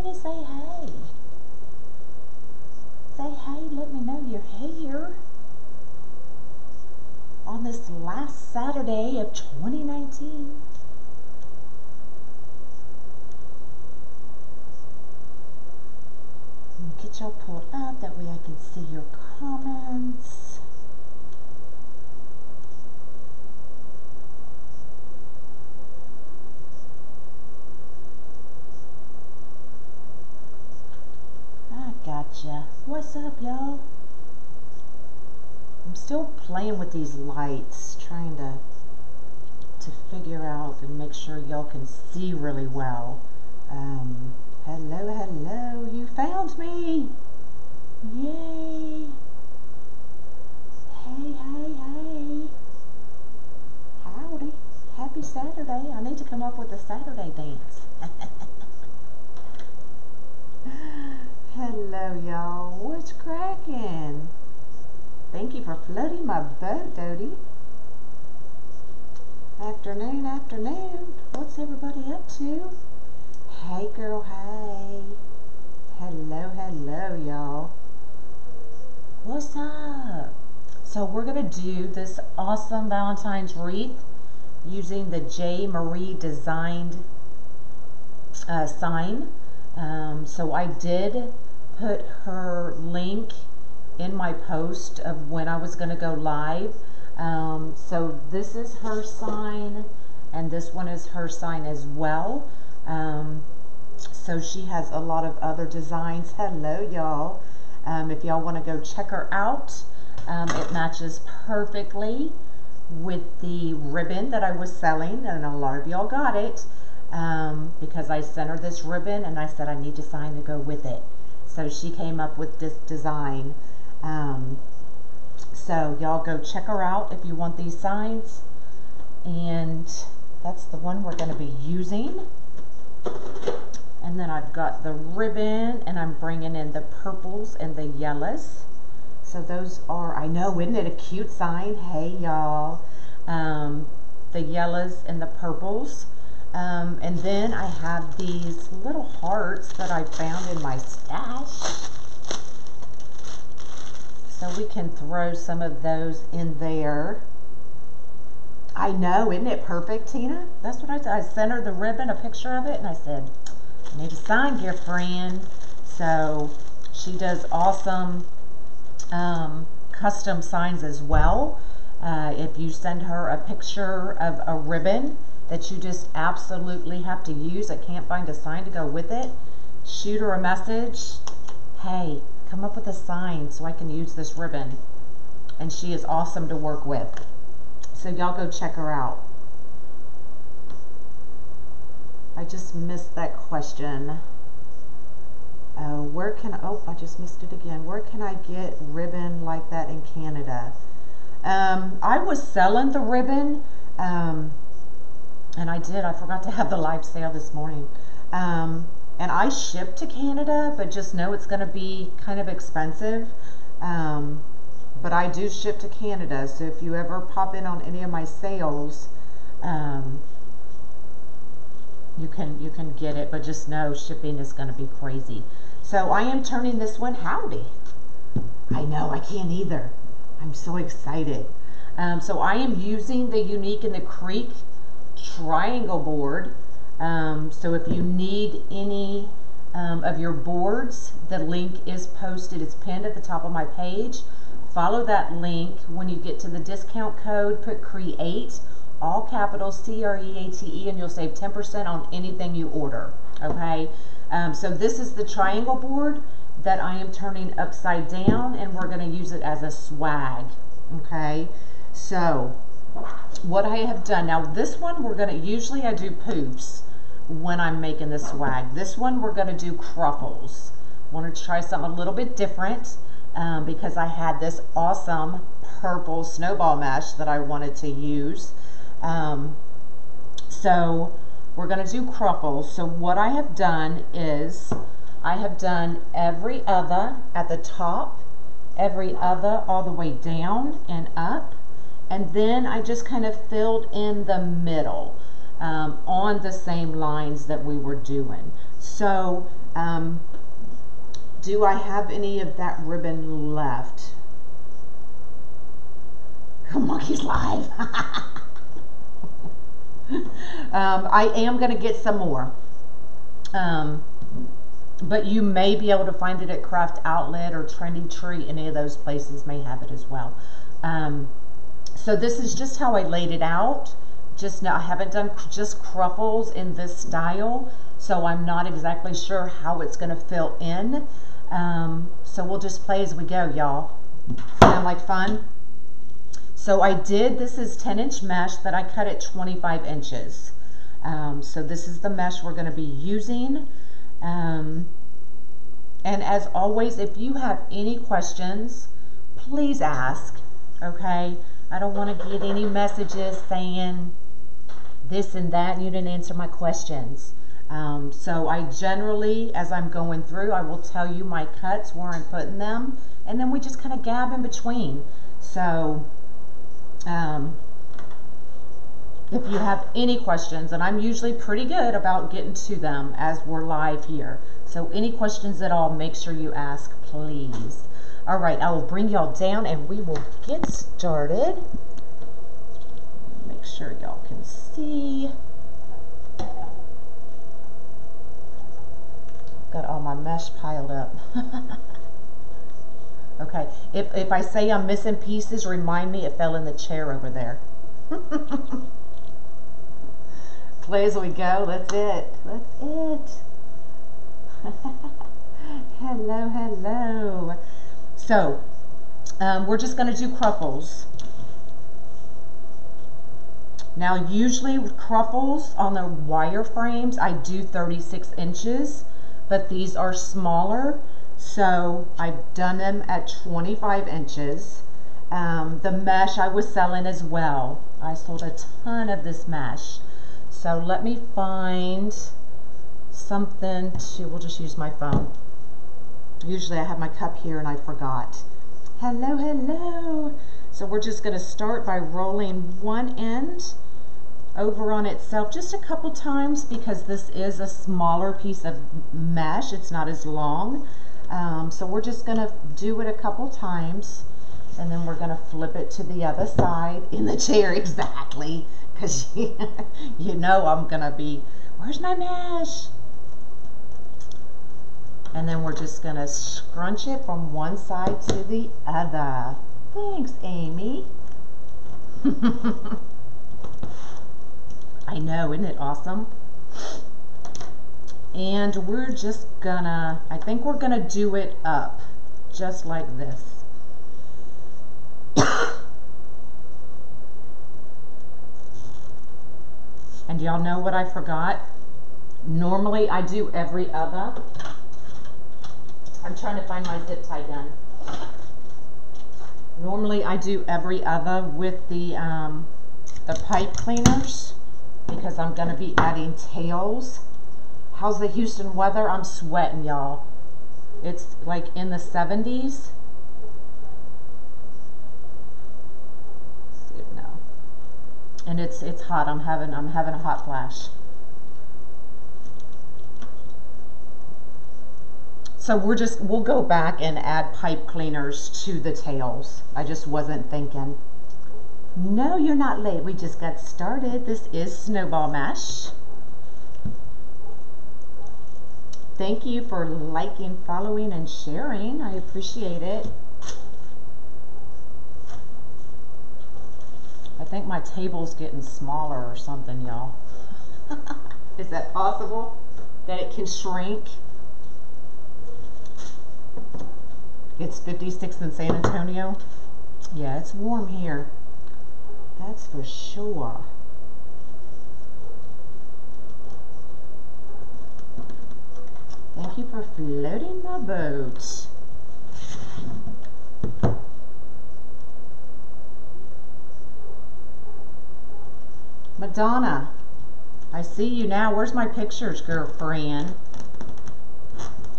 to say hey. Say hey, let me know you're here on this last Saturday of 2019. Get y'all pulled up, that way I can see your comments. I gotcha. What's up, y'all? I'm still playing with these lights, trying to figure out and make sure y'all can see really well. Hello, hello, you found me! Yay! Hey, hey, hey! Howdy! Happy Saturday! I need to come up with a Saturday dance. Hello, y'all. What's cracking? Thank you for floating my boat, Dodie. Afternoon, afternoon. What's everybody up to? Hey, girl, hey. Hello, hello, y'all. What's up? So we're going to do this awesome Valentine's wreath using the J. Marie designed sign. So I did put her link in my post of when I was going to go live. So this is her sign, and this one is her sign as well. So she has a lot of other designs. Hello, y'all. If y'all want to go check her out, it matches perfectly with the ribbon that I was selling, and a lot of y'all got it because I sent her this ribbon and I said I need a sign to go with it. So she came up with this design. So y'all go check her out if you want these signs, and that's the one we're going to be using. And then I've got the ribbon, and I'm bringing in the purples and the yellows. So those are, I know, isn't it a cute sign? Hey, y'all. The yellows and the purples. And then I have these little hearts that I found in my stash. So we can throw some of those in there. I know, isn't it perfect, Tina? That's what I said. I sent her the ribbon, a picture of it, and I said, I need a sign, dear friend. So she does awesome custom signs as well. If you send her a picture of a ribbon that you just absolutely have to use, I can't find a sign to go with it, shoot her a message. Hey, come up with a sign so I can use this ribbon. And she is awesome to work with. So y'all go check her out. I just missed that question. Where can, oh, I just missed it again. Where can I get ribbon like that in Canada? I was selling the ribbon, and I forgot to have the live sale this morning. And I ship to Canada, but just know it's going to be kind of expensive. But I do ship to Canada, so if you ever pop in on any of my sales, you can get it, but just know shipping is going to be crazy. So I am turning this one, howdy. I know, I can't either. I'm so excited. So I am using the Unique and the Creek triangle board. So if you need any of your boards, the link is posted. It's pinned at the top of my page. Follow that link. When you get to the discount code, put CREATE, all capitals, CREATE, and you'll save 10% on anything you order. Okay, so this is the triangle board that I am turning upside down, and we're going to use it as a swag. Okay, so what I have done, now this one we're going to, usually I do poofs when I'm making the swag. This one we're going to do cruffles. Wanted to try something a little bit different because I had this awesome purple snowball mesh that I wanted to use. So we're going to do cruffles. So what I have done is I have done every other at the top, every other all the way down and up, and then I just kind of filled in the middle on the same lines that we were doing. So Do I have any of that ribbon left? Monkey's live. I am going to get some more. But you may be able to find it at Craft Outlet or Trendy Tree. Any of those places may have it as well. So this is just how I laid it out. Just now, I haven't done just cruffles in this style, so I'm not exactly sure how it's going to fill in. So we'll just play as we go, y'all. Sound like fun? So I did, this is 10-inch mesh that I cut at 25 inches. So this is the mesh we're going to be using. And as always, if you have any questions, please ask, okay? I don't want to get any messages saying this and that and you didn't answer my questions. So I generally, as I'm going through, I will tell you my cuts, where I'm putting them, and then we just kind of gab in between. So if you have any questions, and I'm usually pretty good about getting to them as we're live here. So any questions at all, make sure you ask, please. All right, I will bring y'all down and we will get started. Make sure y'all can see. Got all my mesh piled up. Okay, if I say I'm missing pieces, remind me it fell in the chair over there. Play as we go. That's it. That's it. Hello, hello. So, we're just going to do cruffles. Now, usually cruffles on the wire frames, I do 36 inches, but these are smaller. So I've done them at 25 inches. The mesh I was selling as well. I sold a ton of this mesh. So let me find something to, we'll just use my phone. Usually I have my cup here and I forgot. Hello, hello. So we're just going to start by rolling one end over on itself just a couple times because this is a smaller piece of mesh. It's not as long. So we're just going to do it a couple times and then we're going to flip it to the other side in the chair, exactly, because you know I'm going to be, where's my mesh? And then we're just going to scrunch it from one side to the other. Thanks, Amy. I know, isn't it awesome? And we're just gonna, I think we're gonna do it up, just like this. And y'all know what I forgot? Normally I do every other. I'm trying to find my zip tie gun. Normally I do every other with the pipe cleaners because I'm gonna be adding tails. How's the Houston weather? I'm sweating, y'all. It's like in the 70s. No. And it's hot. I'm having a hot flash. So we'll go back and add pipe cleaners to the tails. I just wasn't thinking. No, you're not late. We just got started. This is Snowball Mesh. Thank you for liking, following, and sharing. I appreciate it. I think my table's getting smaller or something, y'all. Is that possible? That it can shrink? It's 56 in San Antonio. Yeah, it's warm here. That's for sure. Thank you for floating my boat. Madonna, I see you now. Where's my pictures, girlfriend?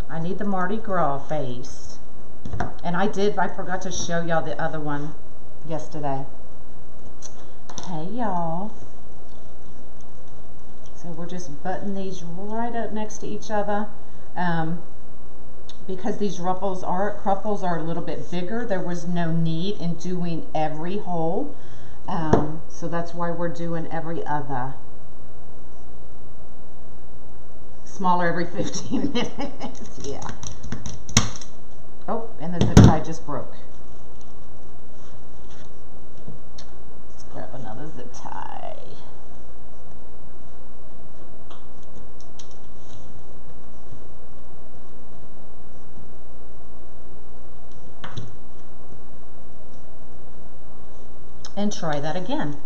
I need the Mardi Gras face. And I forgot to show y'all the other one yesterday. Hey, y'all. So we're just buttoning these right up next to each other. Because these ruffles are a little bit bigger, there was no need in doing every hole. So that's why we're doing every other. Smaller every 15 minutes. Yeah. Oh, and the zip tie just broke. Let's grab another zip tie. And try that again.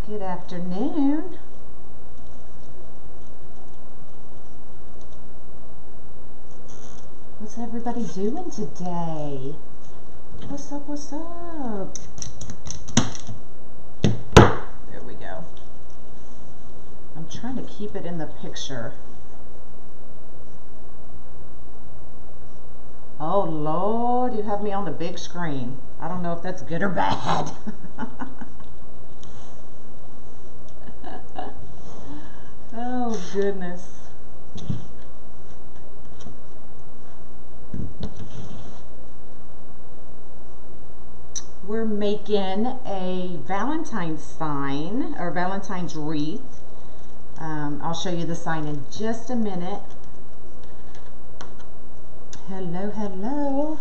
Good afternoon. What's everybody doing today? What's up, what's up? There we go. I'm trying to keep it in the picture. Oh Lord, you have me on the big screen. I don't know if that's good or bad. Oh goodness. We're making a Valentine's sign, or Valentine's wreath. I'll show you the sign in just a minute. Hello, hello.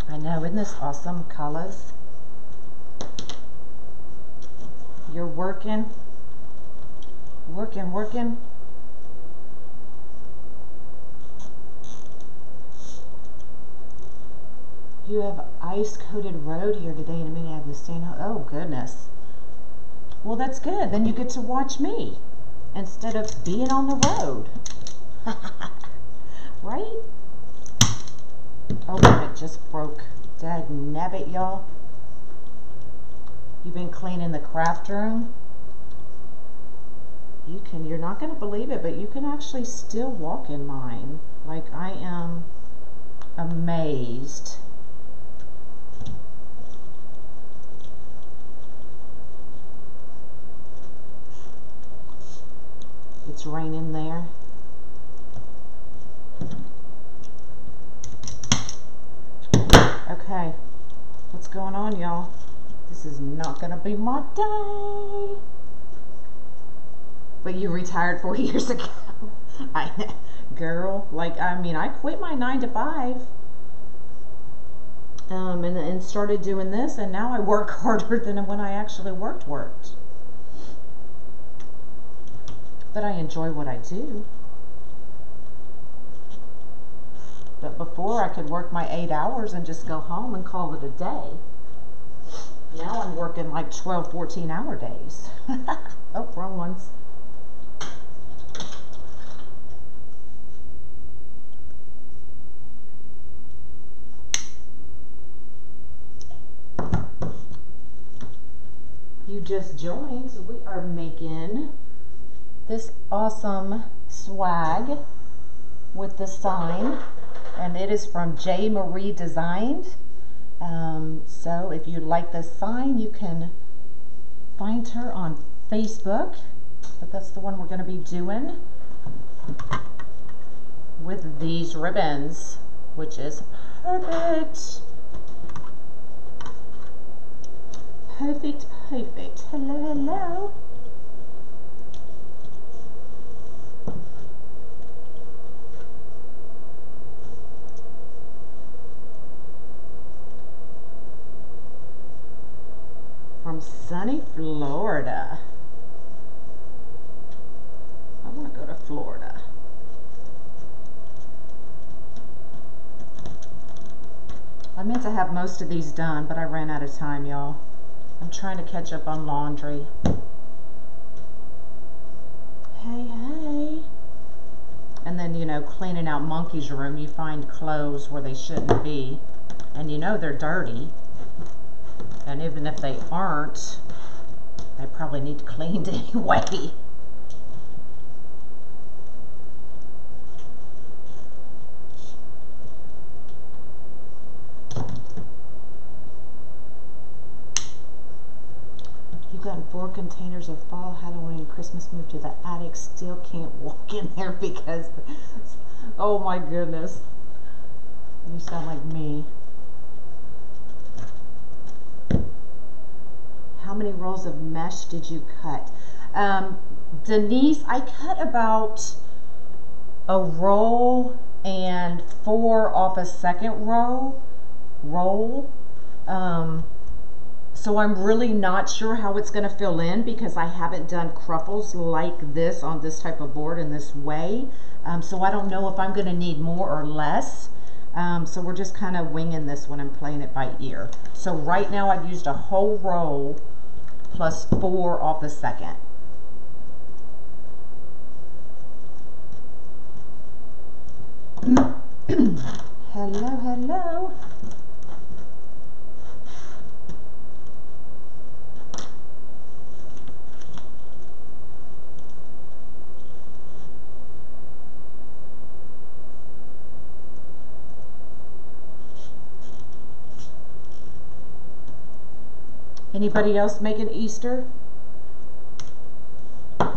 I know, isn't this awesome colors? You're working. You have ice-coated road here today in Minneapolis. Oh, goodness. Well, that's good. Then you get to watch me instead of being on the road. Right? Oh, and it just broke. Dagnabbit, y'all. You've been cleaning the craft room. You're not going to believe it, but you can actually still walk in mine. Like, I am amazed. It's raining there. Okay, what's going on, y'all? This is not gonna be my day. But you retired 4 years ago. Girl, like, I mean, I quit my 9 to 5. And started doing this, and now I work harder than when I actually worked. But I enjoy what I do. But before, I could work my 8 hours and just go home and call it a day. Now I'm working like 12, 14-hour days. Oh, wrong ones. You just joined, so we are making this awesome swag with the sign, and it is from J. Marie Designed. So if you like this sign, you can find her on Facebook, but that's the one we're going to be doing with these ribbons, which is perfect. Perfect. Hello, hello. From sunny Florida. I want to go to Florida. I meant to have most of these done, but I ran out of time, y'all. I'm trying to catch up on laundry. Hey. And then, you know, cleaning out Monkey's room, you find clothes where they shouldn't be. And you know they're dirty. And even if they aren't, They probably need cleaned anyway. You've gotten 4 containers of fall, Halloween, and Christmas moved to the attic. Still can't walk in there because, oh my goodness. You sound like me. How many rolls of mesh did you cut? Denise, I cut about a roll and 4 off a second roll. So I'm really not sure how it's going to fill in because I haven't done cruffles like this on this type of board in this way. So I don't know if I'm going to need more or less. So we're just kind of winging this one and playing it by ear. So right now I've used a whole roll plus 4 off the second. Hello, hello. Anybody else making Easter?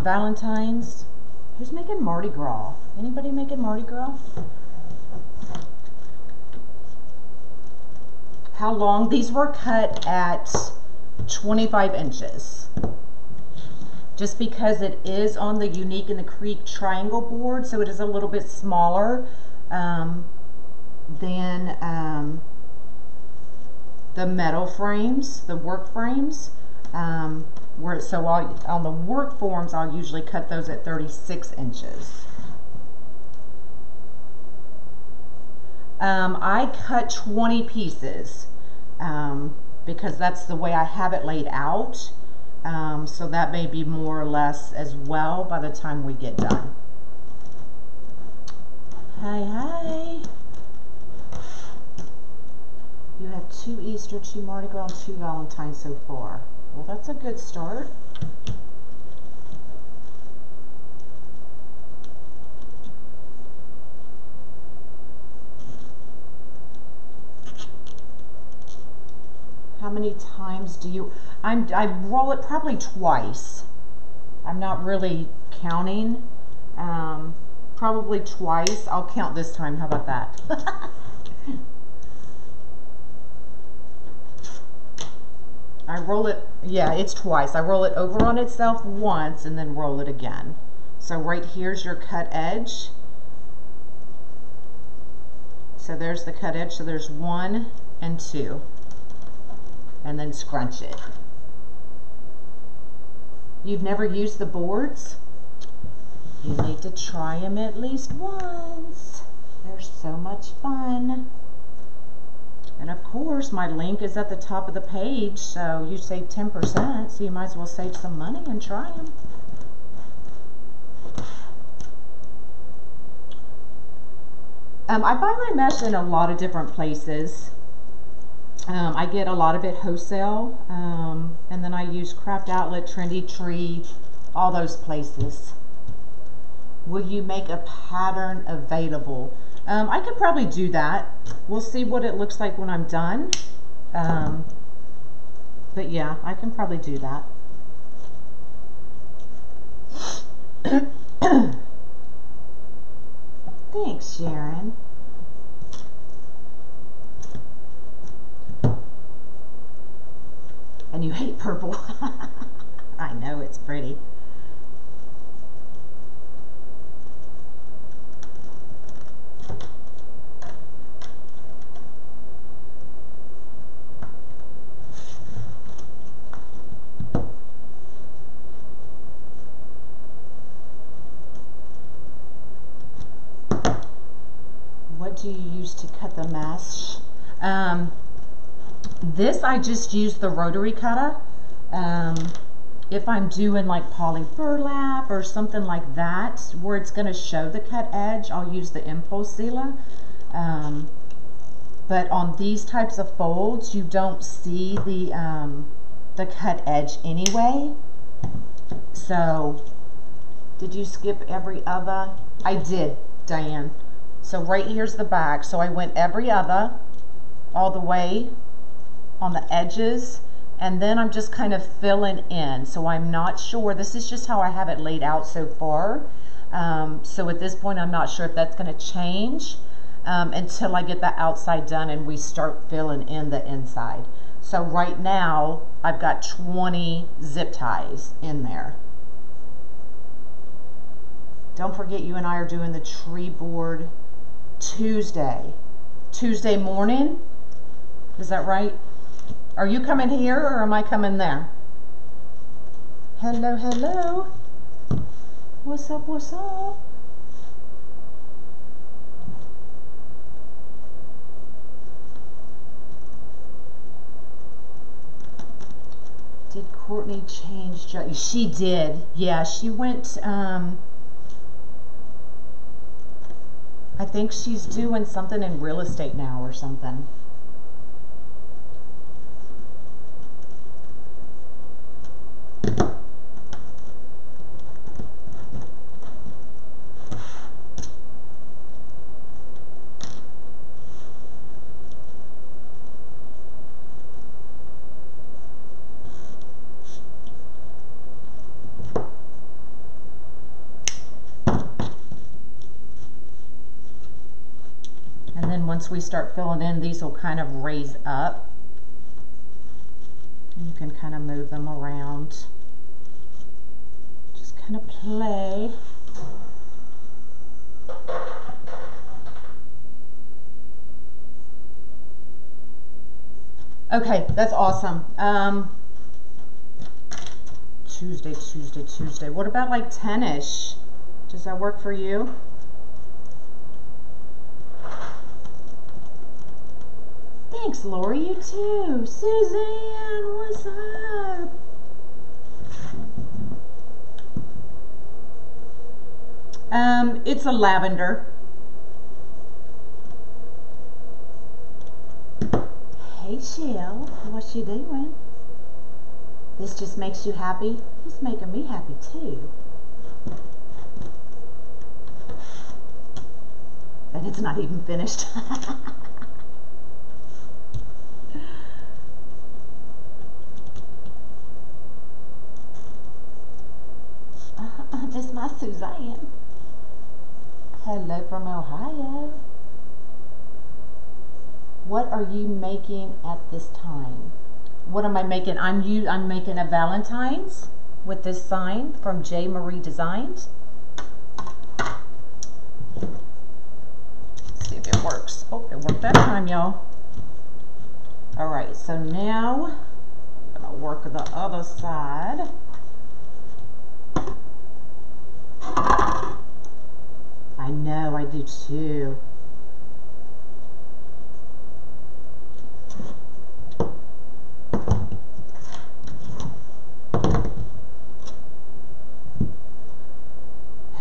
Valentines? Who's making Mardi Gras? Anybody making Mardi Gras? How long? These were cut at 25 inches. Just because it is on the Unique in the Creek triangle board, so it is a little bit smaller than the metal frames, the work frames. On the work forms, I'll usually cut those at 36 inches. I cut 20 pieces because that's the way I have it laid out. So that may be more or less as well by the time we get done. Hi, hi. You have 2 Easter, 2 Mardi Gras, and 2 Valentines so far. Well, that's a good start. How many times do you... I roll it probably twice. I'm not really counting. Probably twice. I'll count this time. How about that? I roll it, yeah, it's twice. I roll it over on itself once and then roll it again. So right here's your cut edge. So there's the cut edge. So there's 1 and 2. And then scrunch it. You've never used the boards? You need to try them at least once. They're so much fun. And of course, my link is at the top of the page, so you save 10%, so you might as well save some money and try them. I buy my mesh in a lot of different places. I get a lot of it wholesale, and then I use Craft Outlet, Trendy Tree, all those places. Will you make a pattern available? I could probably do that. We'll see what it looks like when I'm done. But yeah, I can probably do that. Thanks, Sharon. And you hate purple. I know, it's pretty. What do you use to cut the mesh? This I just use the rotary cutter. If I'm doing like poly burlap or something like that where it's going to show the cut edge, I'll use the impulse sealer. But on these types of folds, you don't see the cut edge anyway. So, did you skip every other? I did, Diane. So right here's the back. So I went every other all the way on the edges, and then I'm just kind of filling in. So I'm not sure. This is just how I have it laid out so far. So at this point, I'm not sure if that's going to change until I get the outside done and we start filling in the inside. So right now, I've got 20 zip ties in there. Don't forget, you and I are doing the tree board Tuesday morning. Is that right? Are you coming here or am I coming there? Hello, hello. What's up, what's up? Did Courtney change? She did. Yeah, she went, I think she's doing something in real estate now or something. Once we start filling in, these will kind of raise up. And you can kind of move them around. Just kind of play. Okay, that's awesome. Tuesday. What about like 10-ish? Does that work for you? Thanks, Lori. You too. Suzanne, what's up? It's a lavender. Hey, Shell. What you doing? This just makes you happy? It's making me happy too. And it's not even finished. It's my Suzanne. Hello from Ohio. What are you making at this time? What am I making? I'm making a Valentines with this sign from J. Marie Designs. Let's see if it works. Oh, it worked that time, y'all. All right, so now I'm gonna work the other side. I know, I do too.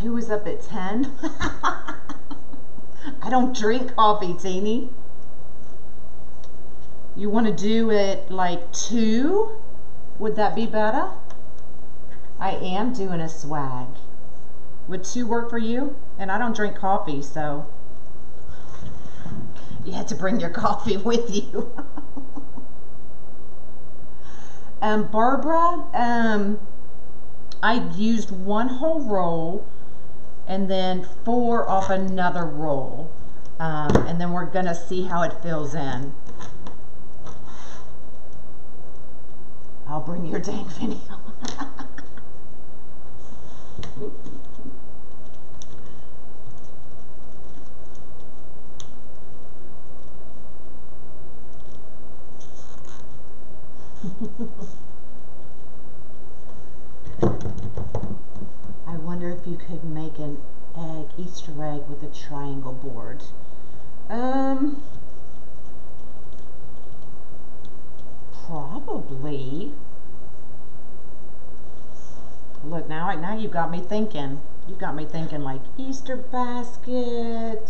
Who was up at 10? I don't drink coffee, Teeny. You want to do it like 2? Would that be better? I am doing a swag. Would 2 work for you? And I don't drink coffee, so you had to bring your coffee with you. Barbara, I used 1 whole roll and then 4 off another roll. And then we're gonna see how it fills in. I'll bring your dang video. I wonder if you could make an Easter egg with a triangle board. Probably. Look, now you've got me thinking. You've got me thinking like Easter basket.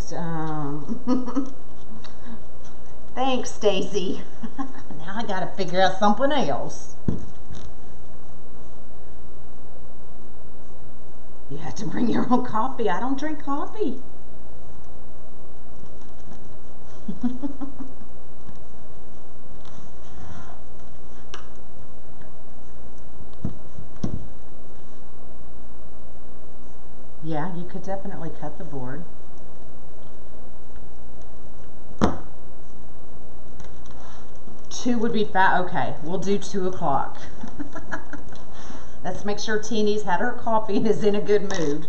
Thanks, Stacy. Now I gotta figure out something else. You have to bring your own coffee. I don't drink coffee. Yeah, you could definitely cut the board. Two would be fat. Okay, we'll do 2 o'clock. Let's make sure Teeny's had her coffee and is in a good mood.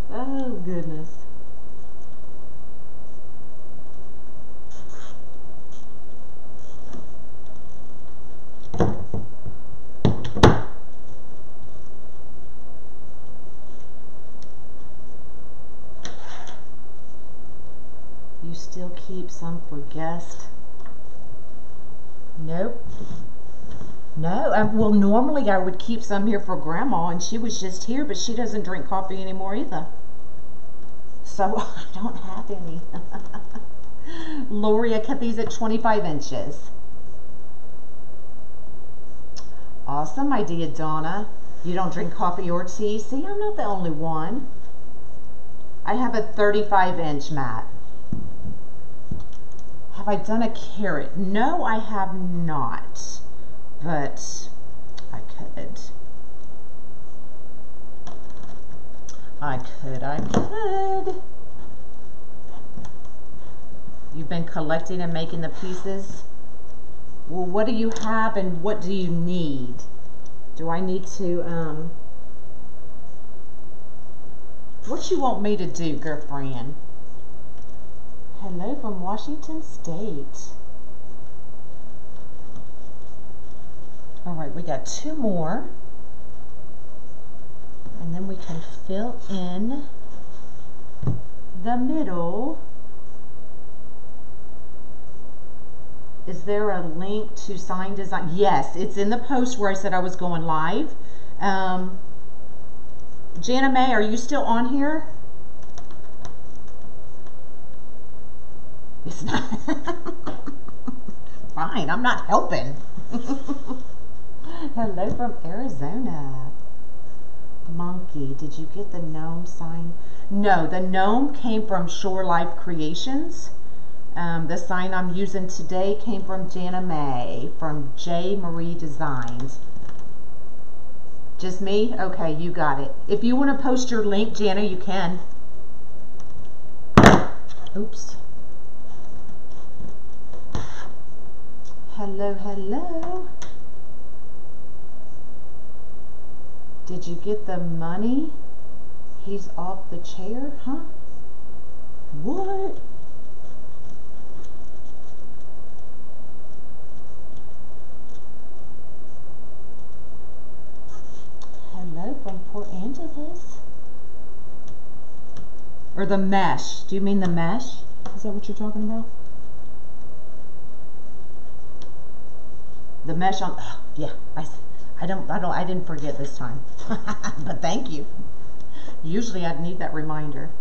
Oh, goodness. You still keep some for guests? Nope. No, well, normally I would keep some here for Grandma, and she was just here, but she doesn't drink coffee anymore either. So I don't have any. Lori, I cut these at 25 inches. Awesome idea, Donna. You don't drink coffee or tea? See, I'm not the only one. I have a 35-inch mat. Have I done a carrot? No, I have not, but I could. I could. You've been collecting and making the pieces? Well, what do you have and what do you need? Do I need to, what you want me to do, girlfriend? Hello from Washington State. All right, we got 2 more. And then we can fill in the middle. Is there a link to sign design? Yes, it's in the post where I said I was going live. Jana May, are you still on here? It's not. Fine, I'm not helping. Hello from Arizona. Monkey, did you get the gnome sign? No, the gnome came from Shore Life Creations. The sign I'm using today came from Jana May from J. Marie Designs. Just me? Okay, you got it. If you want to post your link, Jana, you can. Oops. Hello, hello. Did you get the money? He's off the chair, huh? What? Hello from Port Angeles. Or the mesh. Do you mean the mesh? Is that what you're talking about? The mesh on, oh, yeah, I didn't forget this time. But thank you. Usually I'd need that reminder.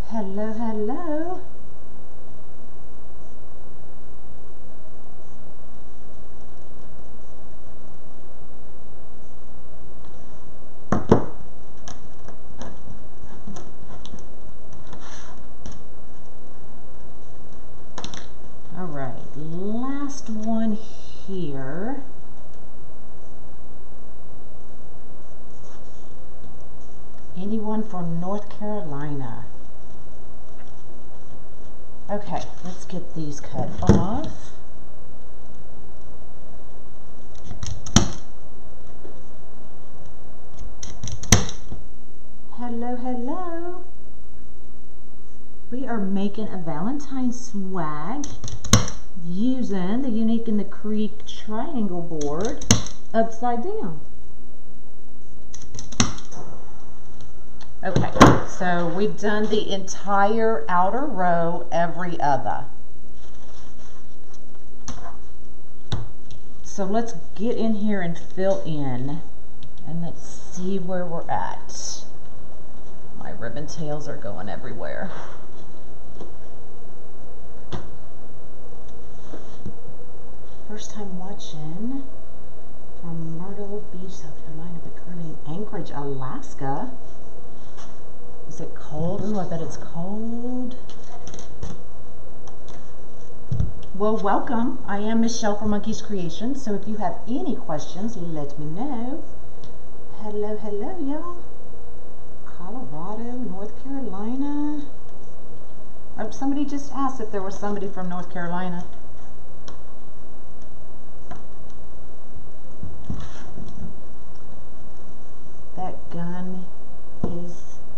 Hello, hello. All right, last one here. Anyone from North Carolina? Okay, let's get these cut off. Hello, hello. We are making a Valentine swag using the Unique in the Creek triangle board upside down. Okay, so we've done the entire outer row, every other. So let's get in here and fill in, and let's see where we're at. ribbon tails are going everywhere. First time watching from Myrtle Beach, South Carolina, but currently in Anchorage, Alaska. Is it cold? Ooh, I bet it's cold. Well, welcome. I am Michelle from Monkey's Creations, so if you have any questions, let me know. Hello, hello, y'all. Colorado, North Carolina. Oh, somebody just asked if there was somebody from North Carolina. That gun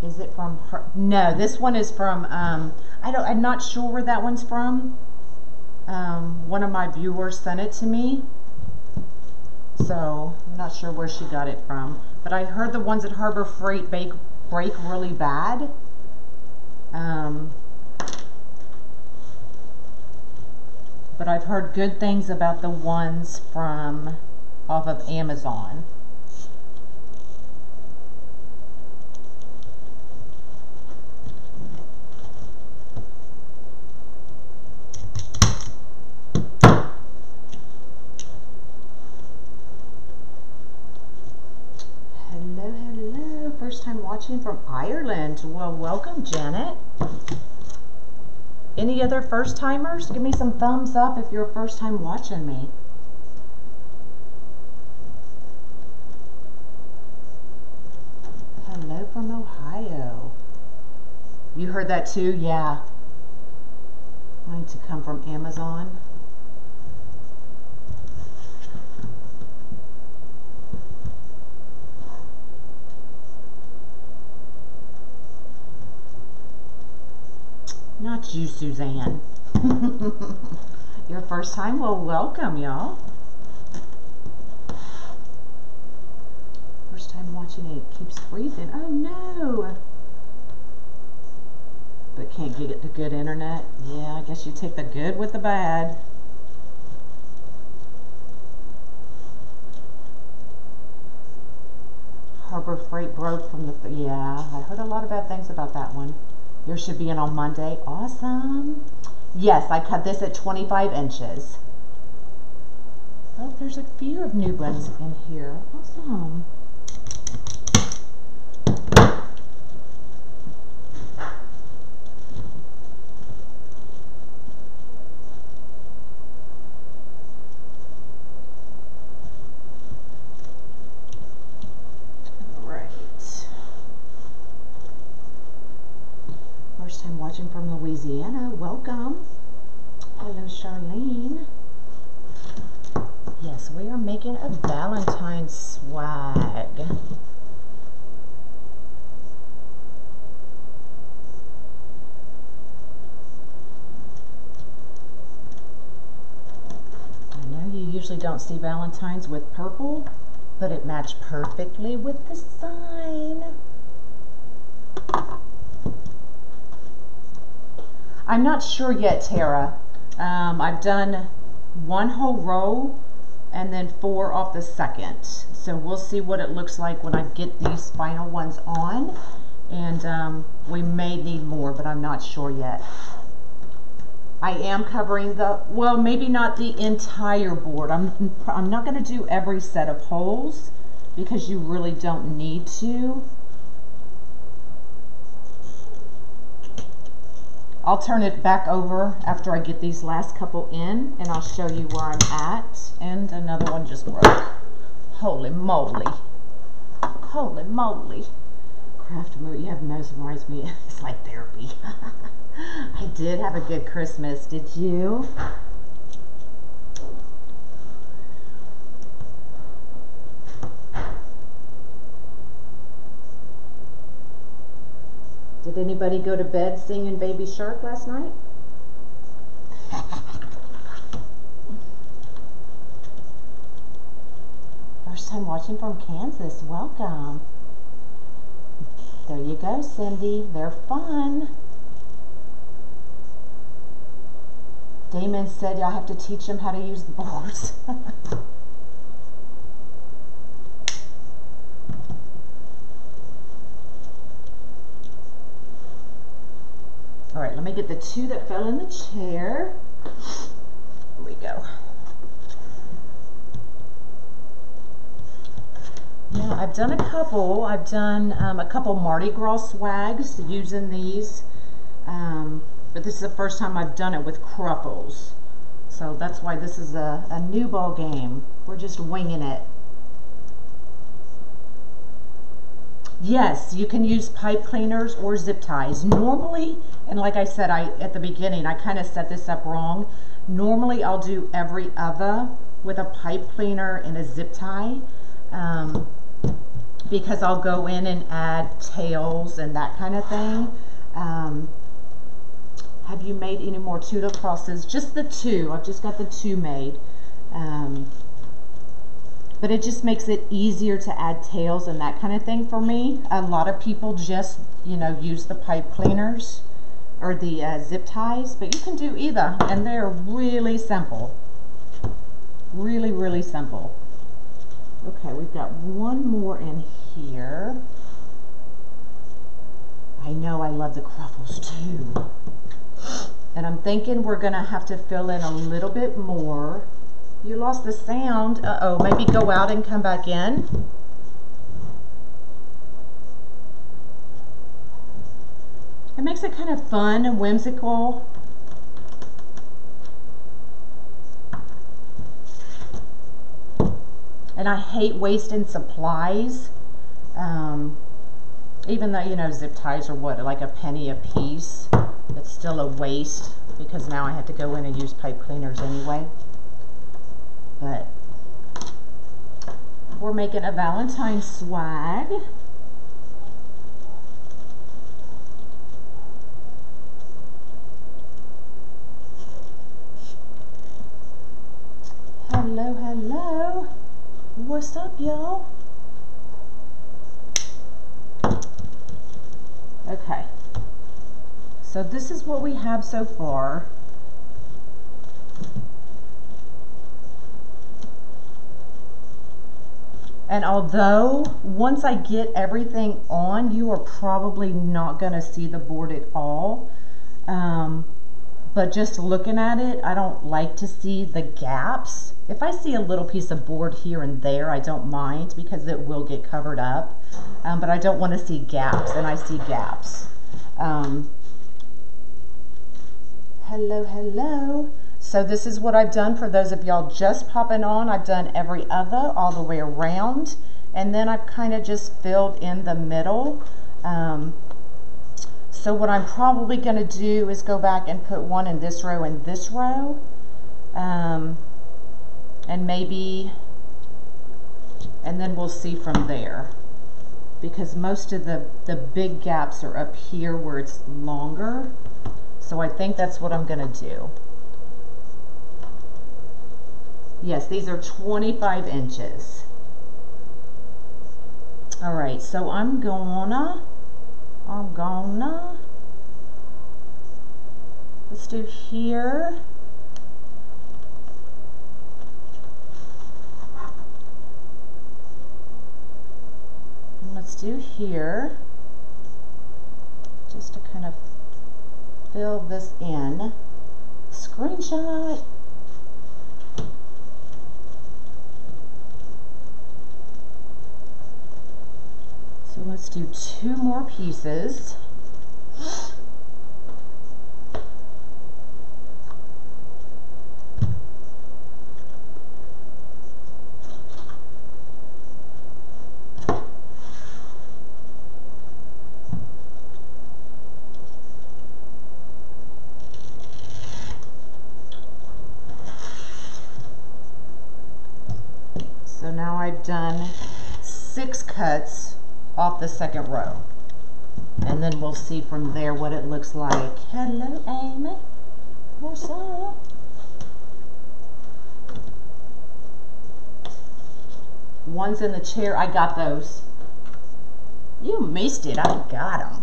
is it from her? No, this one is from, I'm not sure where that one's from. One of my viewers sent it to me. So, I'm not sure where she got it from. But I heard the ones at Harbor Freight break really bad. But I've heard good things about the ones from off of Amazon. Hello, hello. First time watching from Ireland. Well, welcome, Janet. Any other first timers? Give me some thumbs up if you're first time watching me. Hello from Ohio. You heard that too? Yeah. Mine to come from Amazon. Not you, Suzanne. Your first time? Well, welcome, y'all. First time watching it, it keeps freezing. Oh, no. But can't get the good internet. Yeah, I guess you take the good with the bad. Harbor Freight broke from the... Yeah, I heard a lot of bad things about that one. Yours should be in on Monday. Awesome. Yes, I cut this at 25 inches. Oh, there's a few of new ones in here. Awesome. First time watching from Louisiana, welcome. Hello, Charlene. Yes, we are making a Valentine swag. I know you usually don't see Valentines with purple, but it matched perfectly with the sign. I'm not sure yet, Tara. I've done one whole row and then 4 off the second. So we'll see what it looks like when I get these final ones on. And we may need more, but I'm not sure yet. I am covering the, well, maybe not the entire board. I'm not going to do every set of holes because you really don't need to. I'll turn it back over after I get these last couple in, and I'll show you where I'm at. And another one just broke. Holy moly. Holy moly. Craft mood, you have mesmerized me. It's like therapy. I did have a good Christmas. Did you? Did anybody go to bed singing Baby Shark last night? First time watching from Kansas. Welcome. There you go, Cindy. They're fun. Damon said I have to teach him how to use the boards. let me get the two that fell in the chair. Here we go. Yeah, I've done a couple. I've done a couple Mardi Gras swags using these, but this is the first time I've done it with Cruffles. So that's why this is a new ball game. We're just winging it. Yes, you can use pipe cleaners or zip ties. Normally, and like I said at the beginning, I kind of set this up wrong. Normally, I'll do every other with a pipe cleaner and a zip tie. Because I'll go in and add tails and that kind of thing. Have you made any more Tudor crosses? Just the two. I've just got the two made. But it just makes it easier to add tails and that kind of thing for me. A lot of people just, use the pipe cleaners or the zip ties, but you can do either, and they're really simple. Really, really simple. Okay, we've got one more in here. I know I love the Cruffles too. And I'm thinking we're gonna have to fill in a little bit more. You lost the sound. Uh-oh, maybe go out and come back in. It makes it kind of fun and whimsical. And I hate wasting supplies. Even though, zip ties are what, like a penny a piece. It's still a waste because now I have to go in and use pipe cleaners anyway. But we're making a Valentine swag. Hello, hello. What's up, y'all? Okay. So this is what we have so far. And although once I get everything on, you are probably not going to see the board at all. But just looking at it, I don't like to see the gaps. If I see a little piece of board here and there, I don't mind because it will get covered up. But I don't want to see gaps, and I see gaps. Hello, hello. So this is what I've done for those of y'all just popping on. I've done every other all the way around, and then I've kind of just filled in the middle. So what I'm probably going to do is go back and put one in this row and this row, and maybe, and then we'll see from there, because most of the big gaps are up here where it's longer. So I think that's what I'm going to do. Yes, these are 25 inches. All right, so I'm gonna, let's do here. And let's do here, just to kind of fill this in. Screenshot. So let's do two more pieces. So now I've done 6 cuts off the second row, and then we'll see from there what it looks like. Hello, Amy. What's up? One's in the chair. I got those. You missed it. I got them.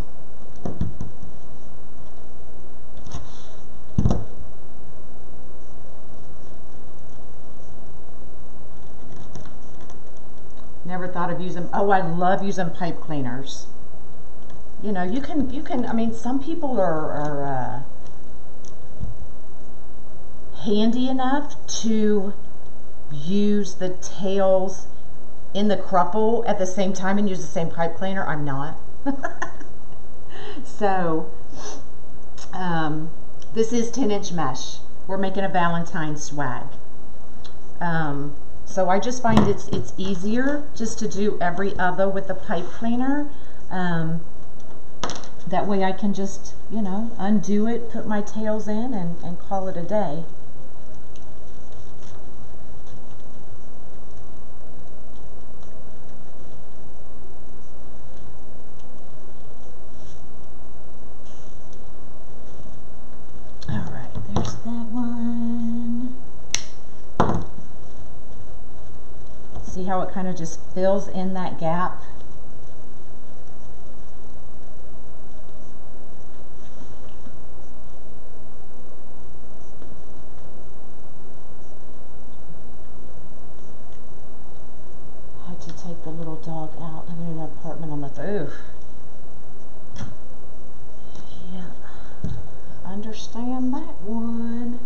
Never thought of using, oh, I love using pipe cleaners. you know, you can, I mean, some people are handy enough to use the tails in the crupple at the same time and use the same pipe cleaner. I'm not. So, this is 10-inch mesh. We're making a Valentine swag. So I just find it's easier just to do every other with the pipe cleaner. That way I can just, you know, undo it, put my tails in, and call it a day. All right, there's that one. See how it kind of just fills in that gap? Had to take the little dog out. Living in an apartment on the roof. Yeah, understand that one.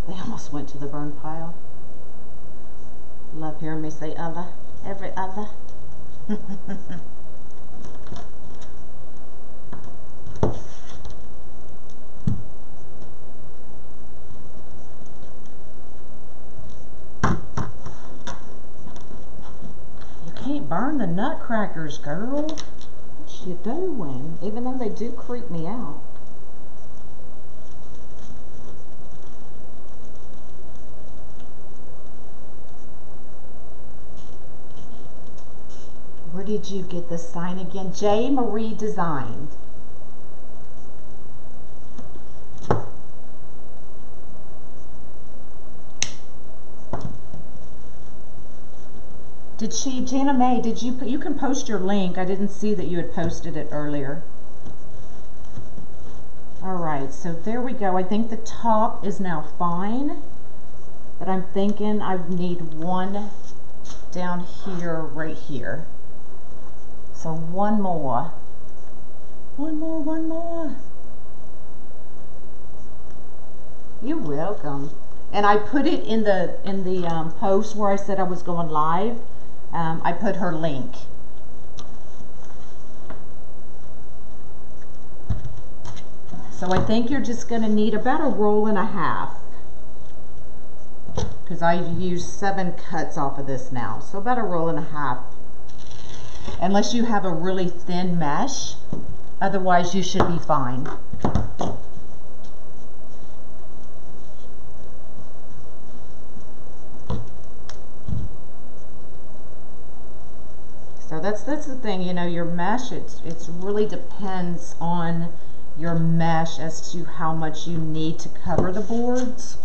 They almost went to the burn pile. Love hearing me say other, every other. You can't burn the nutcrackers, girl. What you doing? Even though they do creep me out. Where did you get the sign again? J. Marie Designed. Did she, Jana May, did you put, you can post your link. I didn't see that you had posted it earlier. All right, so there we go. I think the top is now fine, but I'm thinking I need one down here, right here. So one more. One more. You're welcome. And I put it in the post where I said I was going live. I put her link. So I think you're just going to need about a roll and a half, because I used 7 cuts off of this now. So about a roll and a half. Unless you have a really thin mesh, otherwise you should be fine. So that's the thing, you know, your mesh, it's really depends on your mesh as to how much you need to cover the boards.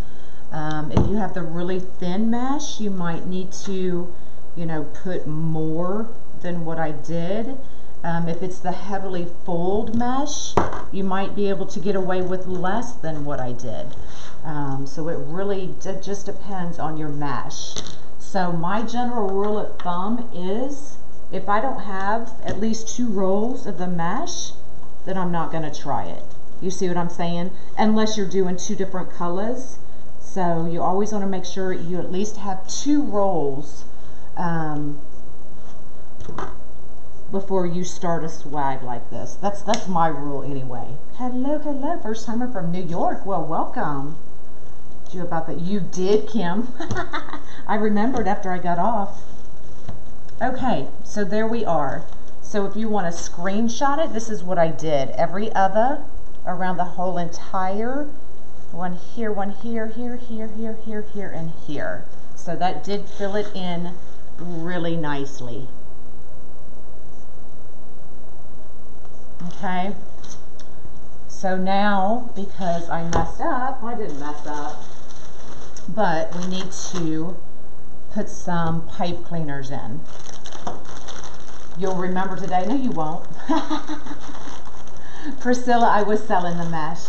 If you have the really thin mesh, you might need to, you know, put more than what I did. If it's the heavily fold mesh, you might be able to get away with less than what I did. So it really just depends on your mesh. So my general rule of thumb is, if I don't have at least 2 rolls of the mesh, then I'm not going to try it. You see what I'm saying? Unless you're doing 2 different colors. So you always want to make sure you at least have 2 rolls before you start a swag like this. That's my rule anyway. Hello, first timer from New York. Well, welcome. You about that? You did, Kim. I remembered after I got off. Okay, so there we are. So if you want to screenshot it, this is what I did. Every other around the whole entire one here, here, and here. So that did fill it in really nicely. Okay, so now, because I messed up, I didn't mess up, but we need to put some pipe cleaners in. You'll remember today. No, you won't. Priscilla, I was selling the mesh.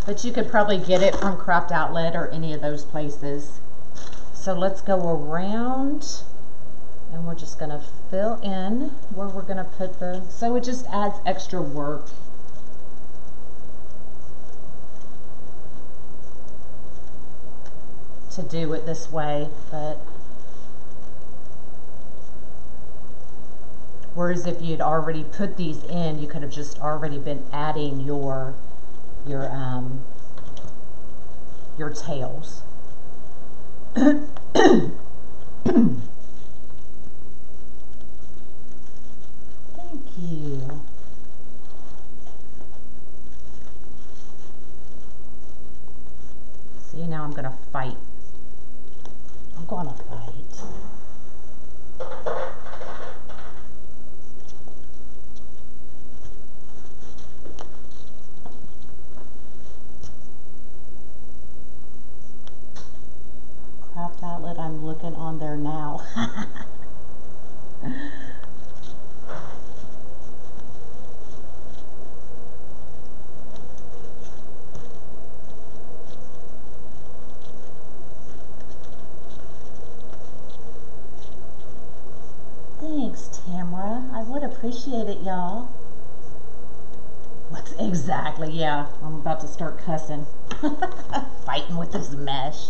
But you could probably get it from Craft Outlet or any of those places. So let's go around And we're just going to fill in where we're going to put the, so it just adds extra work. To do it this way, but whereas if you'd already put these in, you could have just already been adding your tails. Thank you. See, now I'm gonna fight. I'm gonna fight. Craft Outlet, I'm looking on there now. Thanks, Tamara. I would appreciate it, y'all. What's exactly, yeah. I'm about to start cussing. Fighting with this mesh.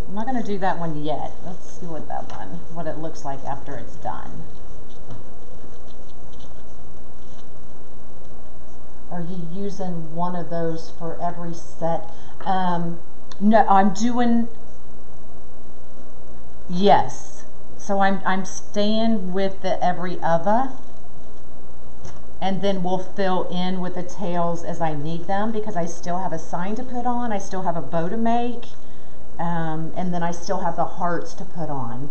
I'm not going to do that one yet. Let's see what it looks like after it's done. Are you using one of those for every set? No, I'm doing, yes. So I'm staying with the every other, and then we'll fill in with the tails as I need them, because I still have a sign to put on, I still have a bow to make, and then I still have the hearts to put on.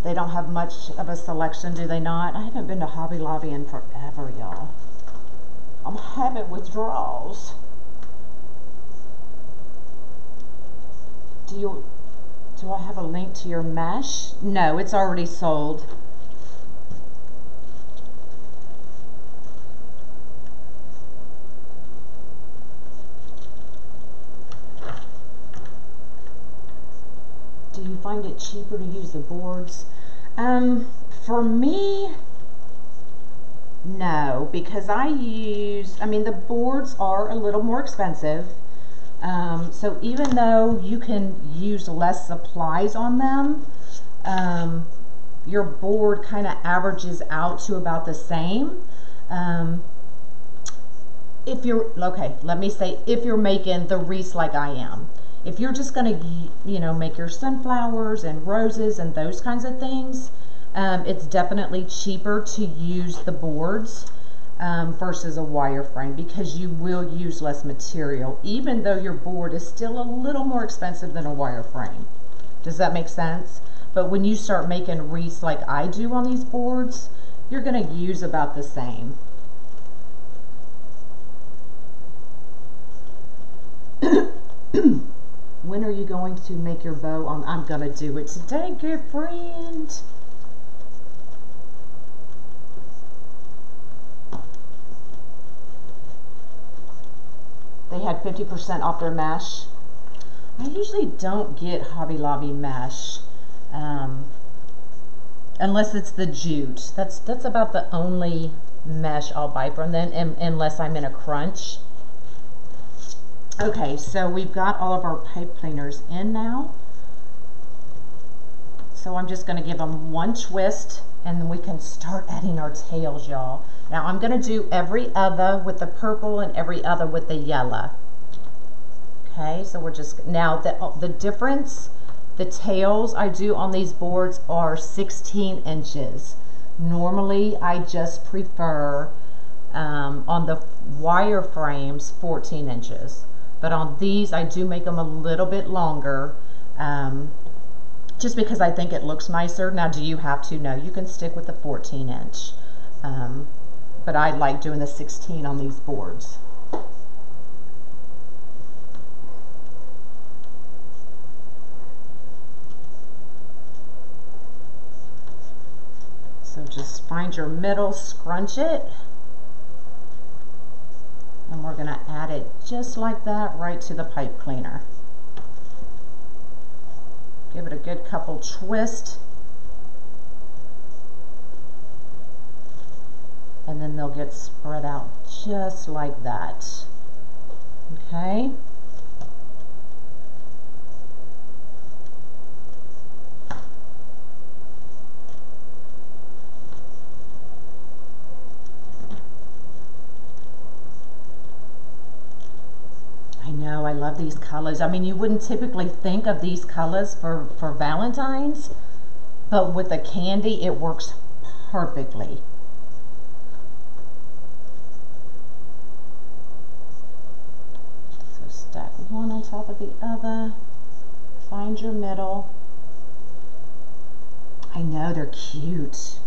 They don't have much of a selection, do they not? I haven't been to Hobby Lobby in forever, y'all. I'm having withdrawals. Do I have a link to your mesh? No, it's already sold. Do you find it cheaper to use the boards? For me, no, because the boards are a little more expensive. So even though you can use less supplies on them, your board kind of averages out to about the same. If you're making the wreaths like I am. If you're just going to, make your sunflowers and roses and those kinds of things, it's definitely cheaper to use the boards versus a wireframe, because you will use less material, even though your board is still a little more expensive than a wireframe. Does that make sense? But when you start making wreaths like I do on these boards, you're going to use about the same. When are you going to make your bow on? I'm going to do it today, good friend. They had 50% off their mesh. I usually don't get Hobby Lobby mesh unless it's the jute. That's about the only mesh I'll buy from them, unless I'm in a crunch. Okay, so we've got all of our pipe cleaners in now. So I'm just going to give them one twist, and then we can start adding our tails, y'all. Now I'm going to do every other with the purple and every other with the yellow. Okay, so we're just, now the difference, the tails I do on these boards are 16 inches. Normally I just prefer on the wire frames 14 inches. But on these, I do make them a little bit longer, just because I think it looks nicer. Now, do you have to? No, you can stick with the 14 inch. But I like doing the 16 on these boards. So just find your middle, scrunch it. And we're going to add it just like that right to the pipe cleaner. Give it a good couple twists. they'll get spread out just like that. Okay. I know, I love these colors. I mean, you wouldn't typically think of these colors for Valentine's, but with the candy, it works perfectly. So stack one on top of the other. Find your middle. I know, they're cute.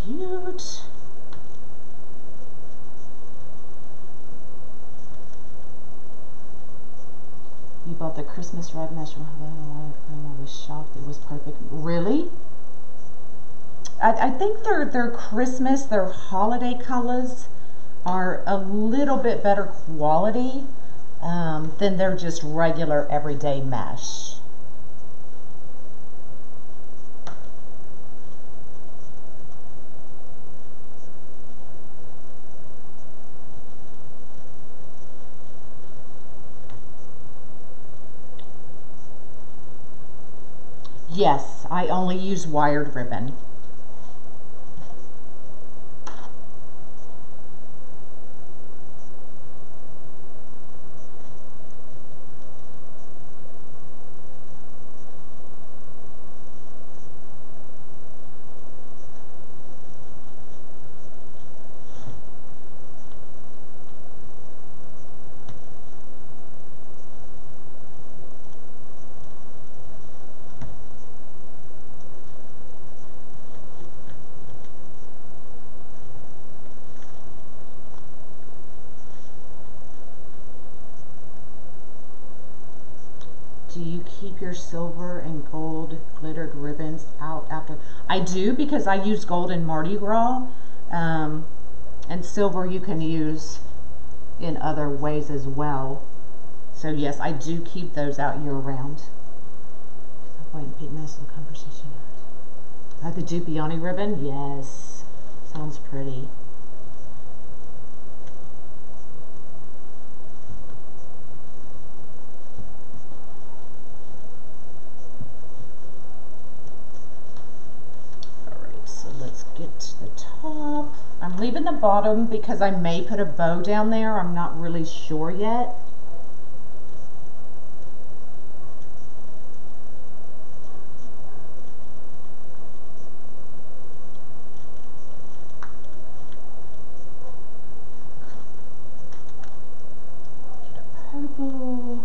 Cute. You bought the Christmas red mesh. I was shocked. It was perfect. Really? I think their Christmas, their holiday colors are a little bit better quality than their just regular everyday mesh. Yes, I only use wired ribbon. Do you keep your silver and gold glittered ribbons out after? I do, because I use gold in Mardi Gras, and silver you can use in other ways as well. So yes, I do keep those out year round. White and pink mesh conversation. The Dupioni ribbon, yes, sounds pretty. Get to the top. I'm leaving the bottom because I may put a bow down there. I'm not really sure yet. Get a purple.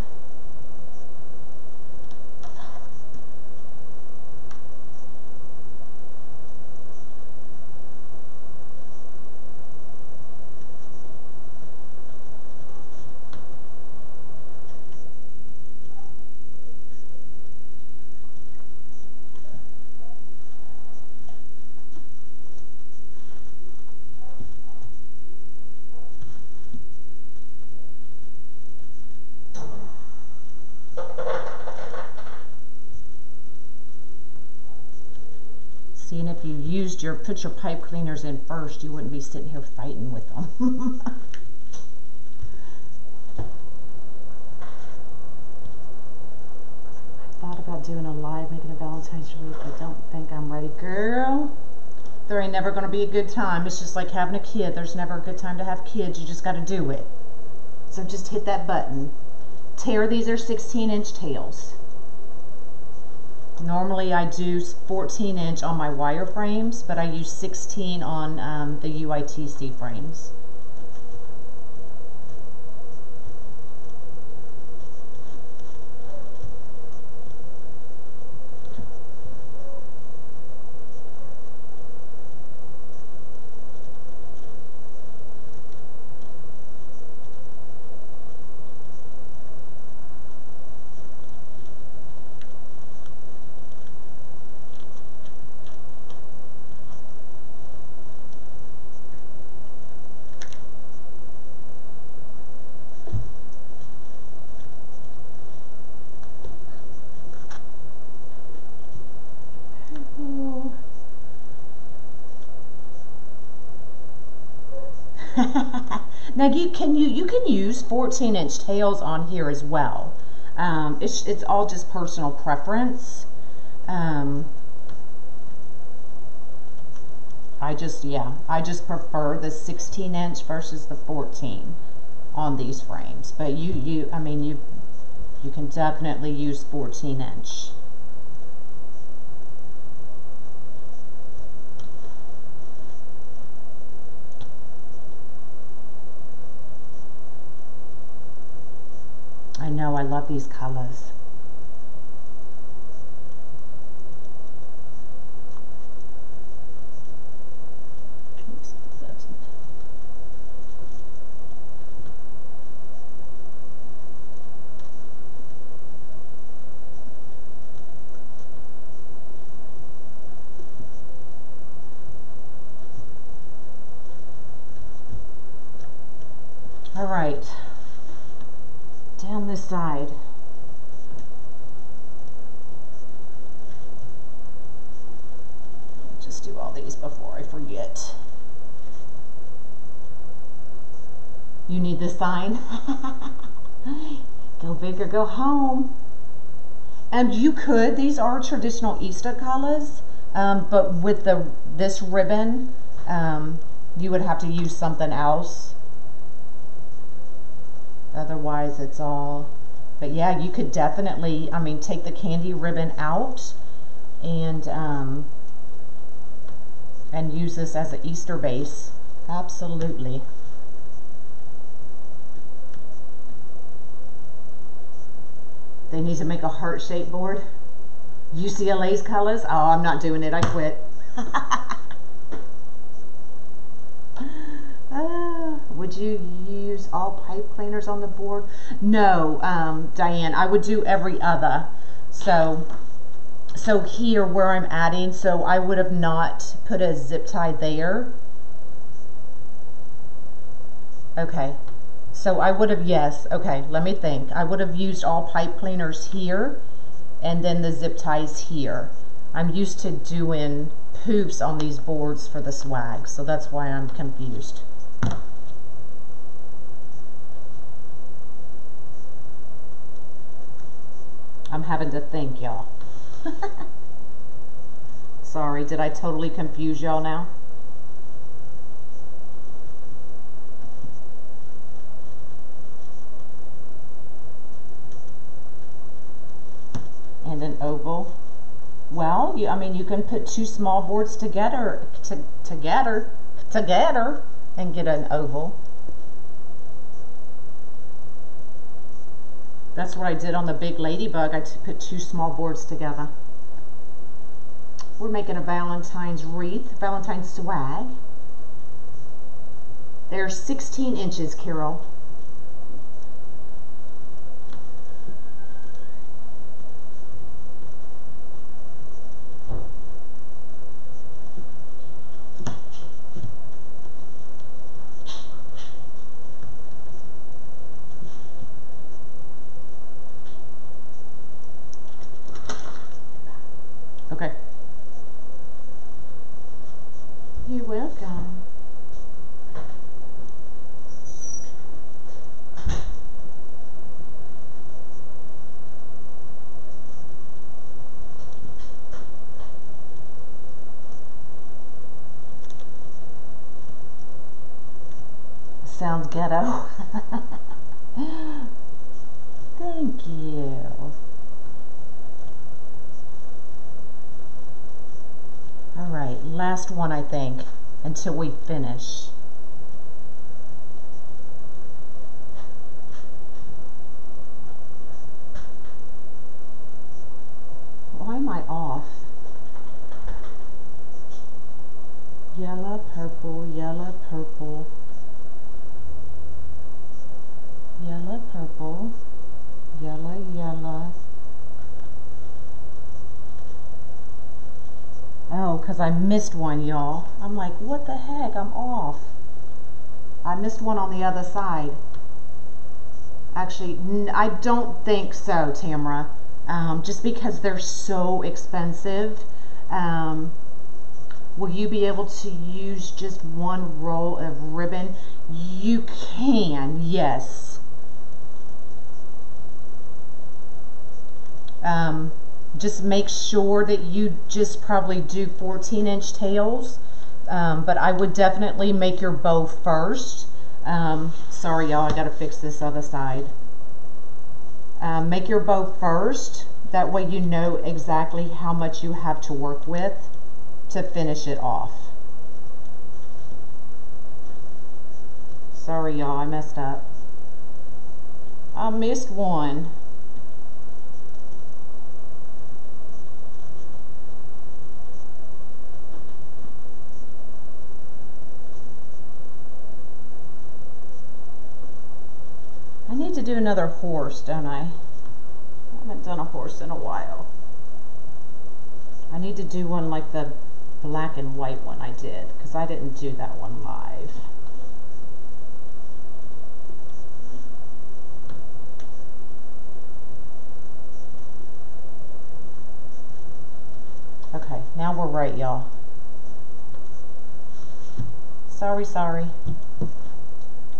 See, and if you put your pipe cleaners in first, you wouldn't be sitting here fighting with them. I thought about doing a live making a Valentine's wreath. I don't think I'm ready. Girl, there ain't never going to be a good time. It's just like having a kid. There's never a good time to have kids. You just got to do it. So just hit that button. Tear, these are 16-inch tails. Normally I do 14-inch on my wire frames, but I use 16 on the UITC frames. Now you can use 14-inch tails on here as well. It's all just personal preference. I just prefer the 16-inch versus the 14 on these frames. But you can definitely use 14-inch. I know, I love these colors. All right, down this side. Let me just do all these before I forget. You need the sign. Go big or go home. And you could, these are traditional Easter colors, but with this ribbon, you would have to use something else. Otherwise it's all, but yeah, you could definitely, take the candy ribbon out and use this as an Easter base. Absolutely. They need to make a heart-shaped board. UCLA's colors? Oh, I'm not doing it. I quit. Would you use all pipe cleaners on the board? No, Diane, I would do every other. So here where I'm adding, so I would have not put a zip tie there. Okay, so I would have, yes, okay, let me think. I would have used all pipe cleaners here and then the zip ties here. I'm used to doing poops on these boards for the swag, so that's why I'm confused. I'm having to think, y'all. Sorry, did I totally confuse y'all now? And an oval. Well, you can put two small boards together and get an oval. That's what I did on the big ladybug. I put two small boards together. We're making a Valentine's wreath, Valentine's swag. They're 16 inches, Carol. Okay. You're welcome. Sounds ghetto. Thank you. All right, last one, I think, until we finish. Why am I off? Yellow, purple, yellow, purple. Yellow, purple, yellow, yellow. Oh, because I missed one, y'all. I'm like, what the heck? I'm off. I missed one on the other side. Actually, I don't think so, Tamara. Just because they're so expensive. Will you be able to use just one roll of ribbon? You can, yes. Just make sure that you just probably do 14-inch tails, but I would definitely make your bow first. Sorry y'all, I gotta fix this other side. Make your bow first, that way you know exactly how much you have to work with to finish it off. Sorry y'all, I messed up. I missed one. I need to do another horse, don't I? I haven't done a horse in a while. I need to do one like the black and white one I did, because I didn't do that one live. Okay, now we're right, y'all. Sorry.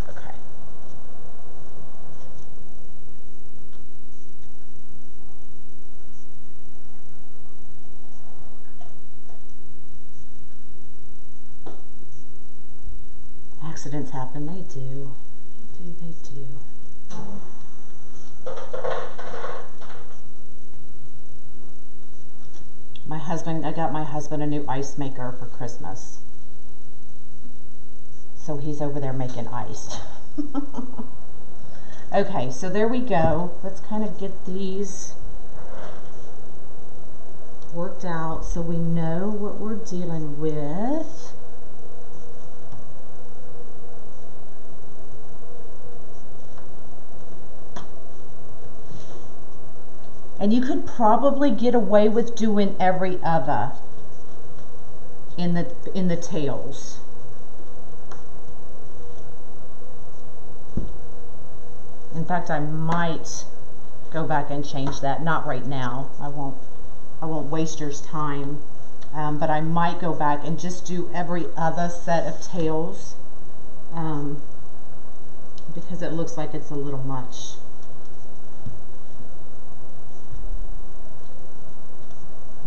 Okay. Accidents happen, they do. They do. I got my husband a new ice maker for Christmas. So he's over there making ice. Okay, so there we go. Let's kind of get these worked out so we know what we're dealing with. And you could probably get away with doing every other in the tails. In fact, I might go back and change that. Not right now. I won't waste your time. But I might go back and just do every other set of tails because it looks like it's a little much.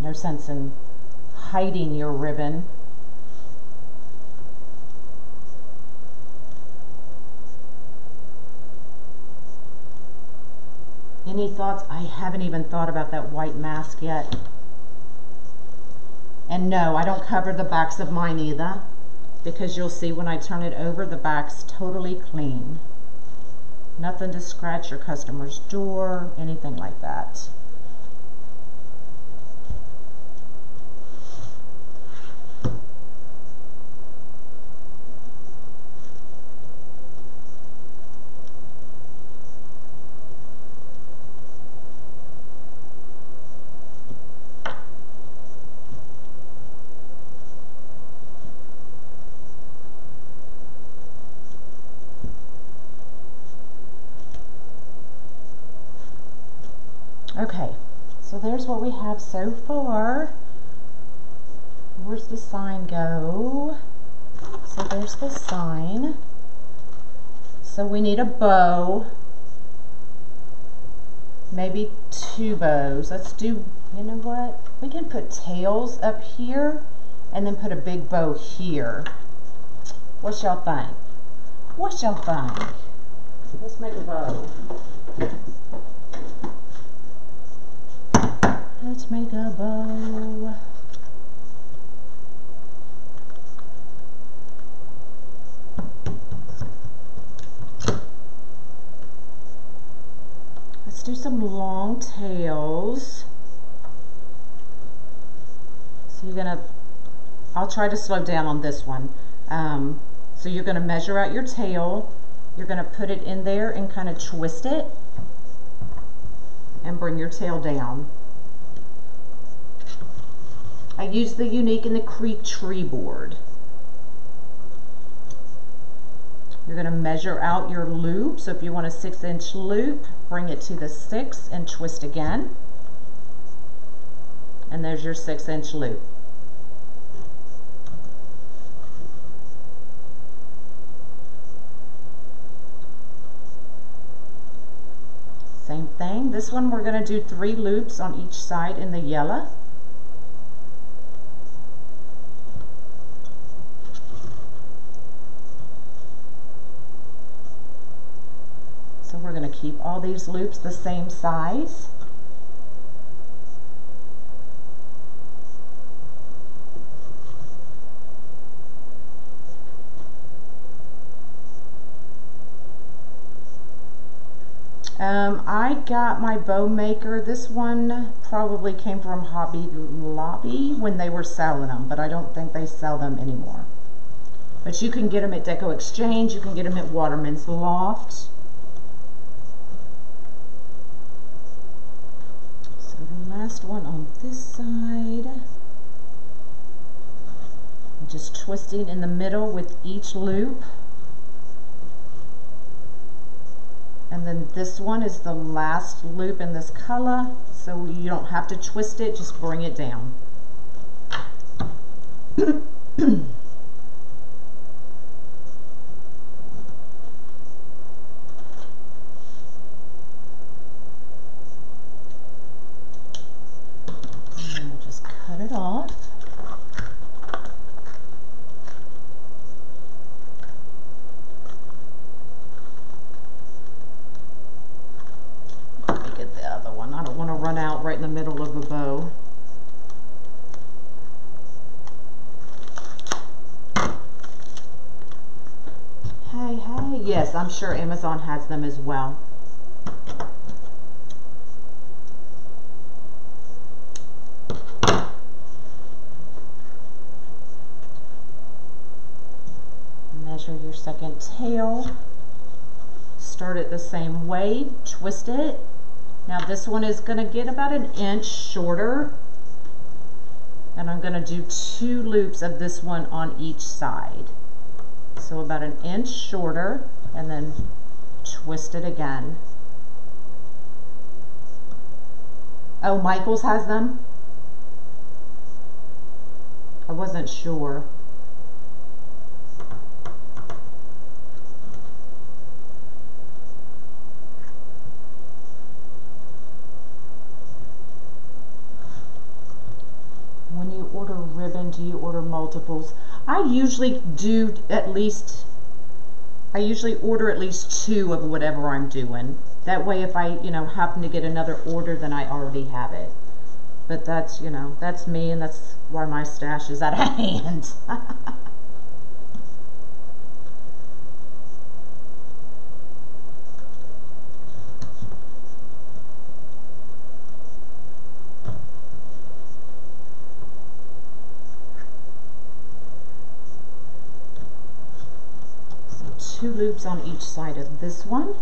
No sense in hiding your ribbon. Any thoughts? I haven't even thought about that white mask yet. And no, I don't cover the backs of mine either, because you'll see when I turn it over, the back's totally clean. Nothing to scratch your customer's door, anything like that. Okay, so there's what we have so far. Where's the sign go? So there's the sign. So we need a bow, maybe 2 bows. Let's do, you know what? We can put tails up here and then put a big bow here. What y'all think? What y'all think? Let's make a bow. Let's make a bow. Let's do some long tails. So you're gonna, I'll try to slow down on this one. So you're gonna measure out your tail. You're gonna put it in there and kind of twist it and bring your tail down. I use the Unique and the Creek tree board. You're going to measure out your loop. So if you want a 6-inch loop, bring it to the 6 and twist again. And there's your 6-inch loop. same. This one we're going to do 3 loops on each side in the yellow. So we're going to keep all these loops the same size. I got my bow maker. This one probably came from Hobby Lobby when they were selling them, but I don't think they sell them anymore. But you can get them at Deco Exchange. You can get them at Waterman's Loft. So the last one on this side. I'm just twisting in the middle with each loop. And then this one is the last loop in this color, so you don't have to twist it, just bring it down. And we'll just cut it off. I don't want to run out right in the middle of a bow. Hey, hey. Yes, I'm sure Amazon has them as well. Measure your second tail. Start it the same way. Twist it. Now this one is going to get about 1 inch shorter, and I'm going to do 2 loops of this one on each side. So about 1 inch shorter, and then twist it again. Oh, Michael's has them? I wasn't sure. When you order ribbon, do you order multiples? I usually do I usually order at least 2 of whatever I'm doing. That way if I, happen to get another order, then I already have it. But that's, that's me, and that's why my stash is out of hand. So 2 loops on each side of this one.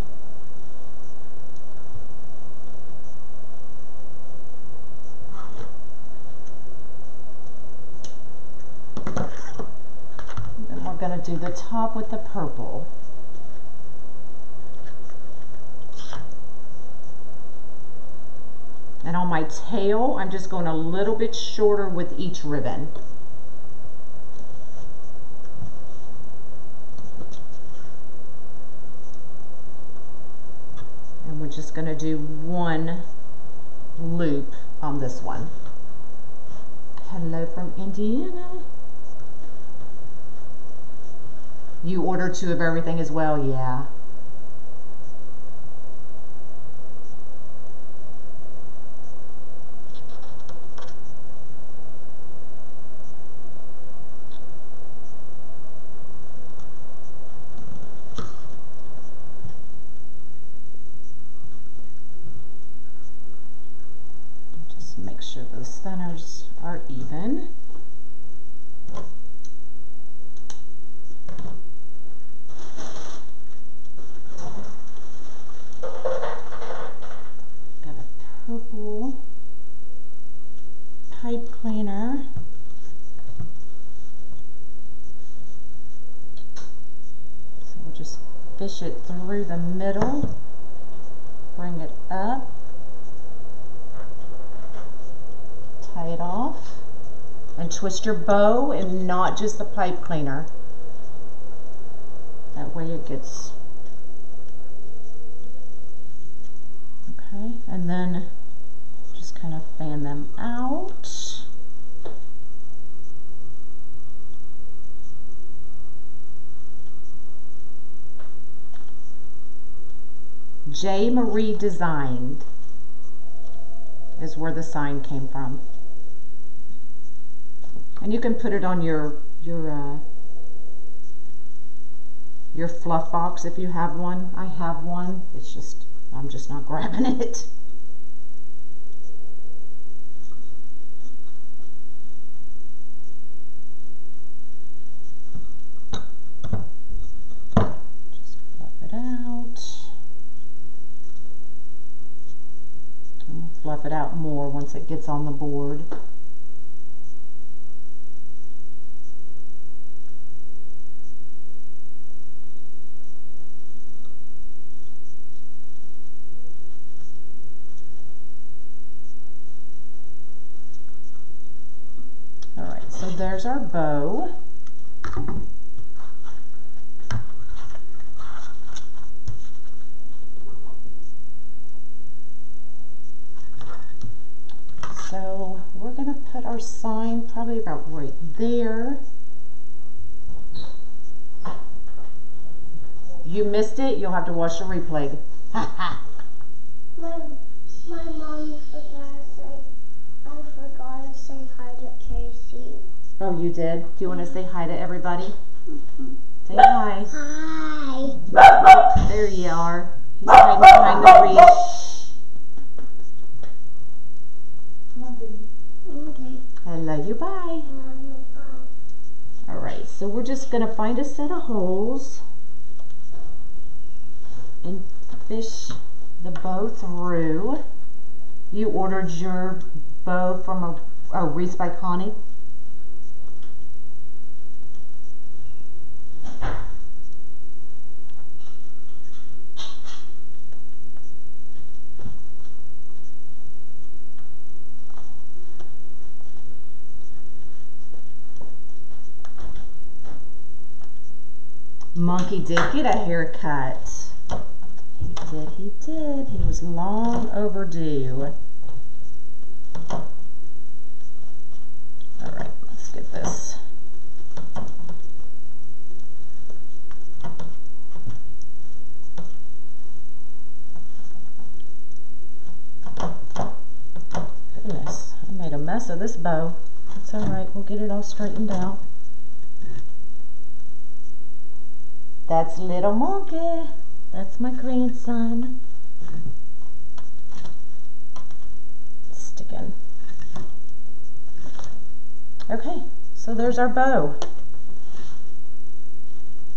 Then we're going to do the top with the purple. And on my tail, I'm just going a little bit shorter with each ribbon. And we're just going to do 1 loop on this one. Hello from Indiana. You order 2 of everything as well? Yeah. Just make sure the centers are even. Purple pipe cleaner. So we'll just fish it through the middle, bring it up, tie it off, and twist your bow and not just the pipe cleaner. That way it gets okay. and then just kind of fan them out. J. Marie Designed is where the sign came from. And you can put it on your fluff box if you have one. I have one. It's just, I'm just not grabbing it. Just fluff it out. And we'll fluff it out more once it gets on the board. So there's our bow. So we're going to put our sign probably about right there. You missed it, you'll have to watch the replay. my mom forgot to say hi to Casey. Oh, you did? Do you want to say hi to everybody? Mm-hmm. Say hi. Hi. Oh, there you are. He's hiding behind the wreath. Okay. I love you. Bye. Love you. Bye. All right, so we're just going to find a set of holes and fish the bow through. You ordered your bow from Wreath by Connie? Monkey did get a haircut. He did. He was long overdue. All right, let's get this. Goodness, I made a mess of this bow. It's all right, we'll get it all straightened out. That's little monkey. That's my grandson. Sticking. Okay, so there's our bow.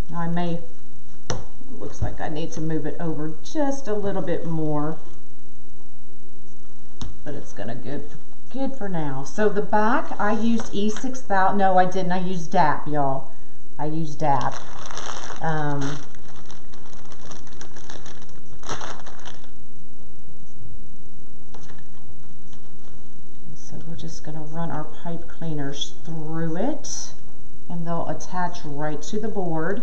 Now looks like I need to move it over just a little bit more, but it's gonna go good for now. So the back, I used E6000. No, I didn't. I used DAP, y'all. I used DAP. So we're just going to run our pipe cleaners through it, and they'll attach right to the board.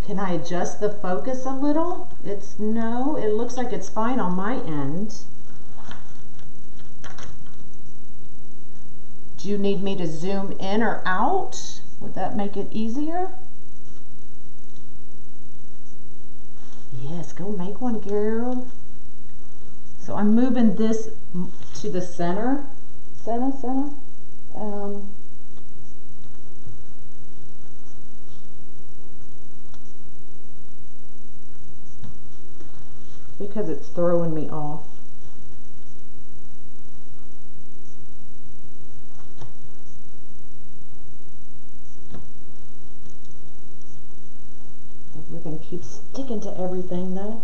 Can I adjust the focus a little? No, it looks like it's fine on my end. Do you need me to zoom in or out? Would that make it easier? Yes, go make one, girl. So I'm moving this to the center. Center. Because it's throwing me off. The ribbon keeps sticking to everything though.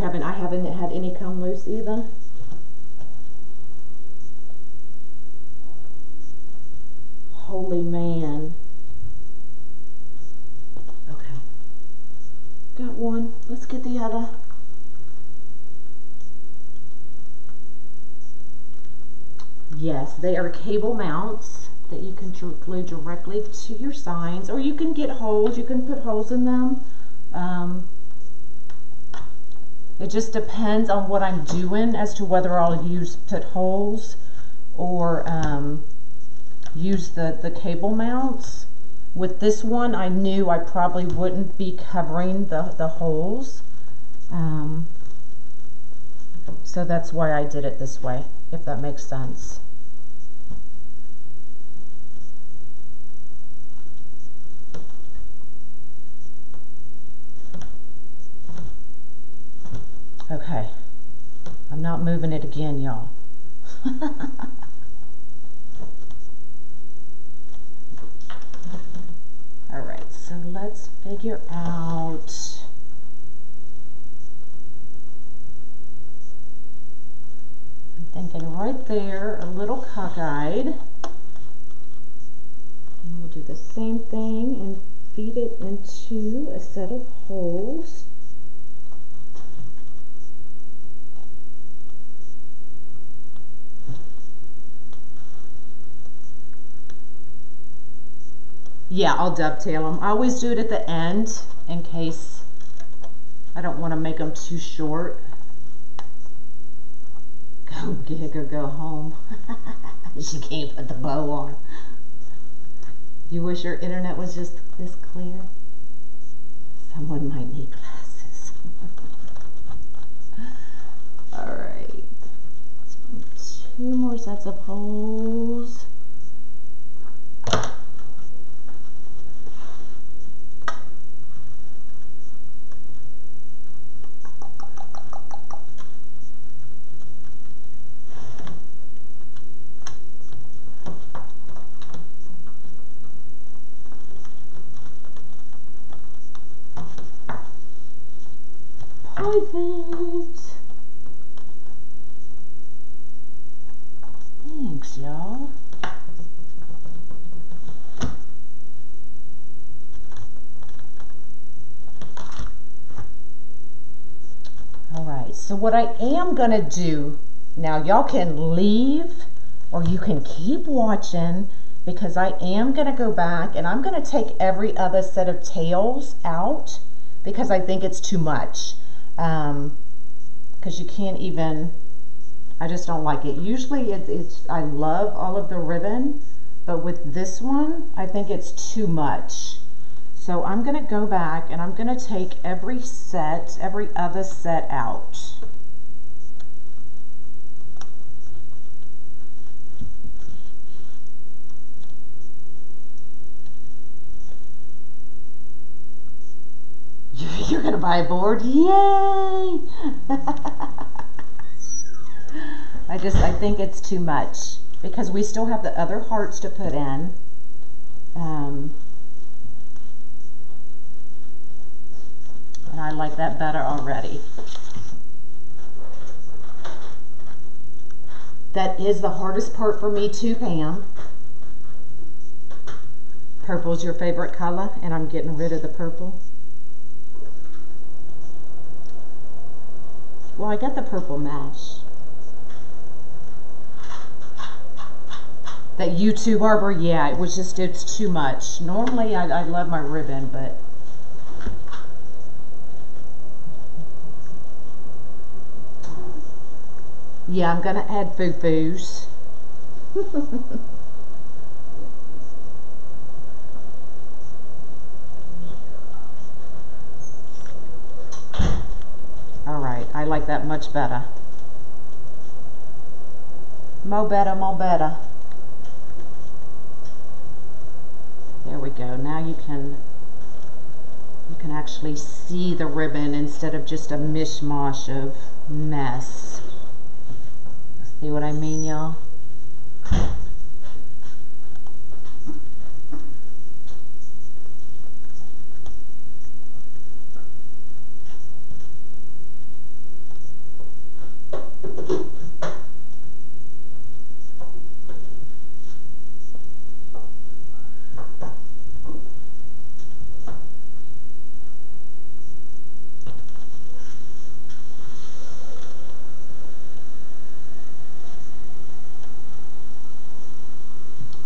I haven't had any come loose either. Holy man. Okay. Got one. Let's get the other. Yes, they are cable mounts that you can glue directly to your signs, or you can get holes. You can put holes in them. It just depends on what I'm doing as to whether I'll put holes or use the cable mounts. With this one, I knew I probably wouldn't be covering the holes. So that's why I did it this way, if that makes sense. Okay, I'm not moving it again, y'all. All right, so let's figure out. I'm thinking right there, a little cockeyed. And we'll do the same thing and feed it into a set of holes. Yeah, I'll dovetail them. I always do it at the end in case I don't want to make them too short. Go gig or go home. She can't put the bow on. You wish your internet was just this clear? Someone might need glasses. All right. Let's find 2 more sets of holes. Perfect. Thanks, y'all. All right, so what I am gonna do now, y'all can leave or you can keep watching, because I am gonna go back and I'm gonna take every other set of tails out because I think it's too much. Because you can't even, I just don't like it. Usually I love all of the ribbon, but with this one, I think it's too much. So I'm gonna go back and I'm gonna take every other set out. You're gonna buy a board? Yay! I think it's too much because we still have the other hearts to put in. And I like that better already. That is the hardest part for me too, Pam. Purple's your favorite color, and I'm getting rid of the purple. Well, I got the purple mesh. That YouTube arbor, yeah, it's too much. Normally, I love my ribbon, but yeah, I'm gonna add foo-foos. All right, I like that much better. Mo better, mo better. There we go. Now you can actually see the ribbon instead of just a mishmash of mess. See what I mean, y'all?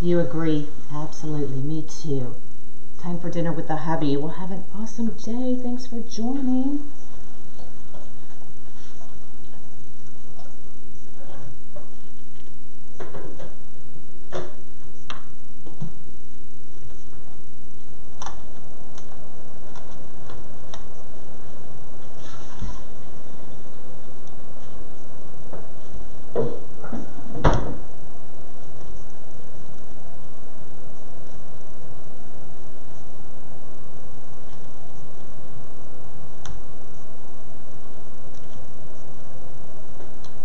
You agree? Absolutely, me too. Time for dinner with the hubby. We'll have an awesome day. Thanks for joining.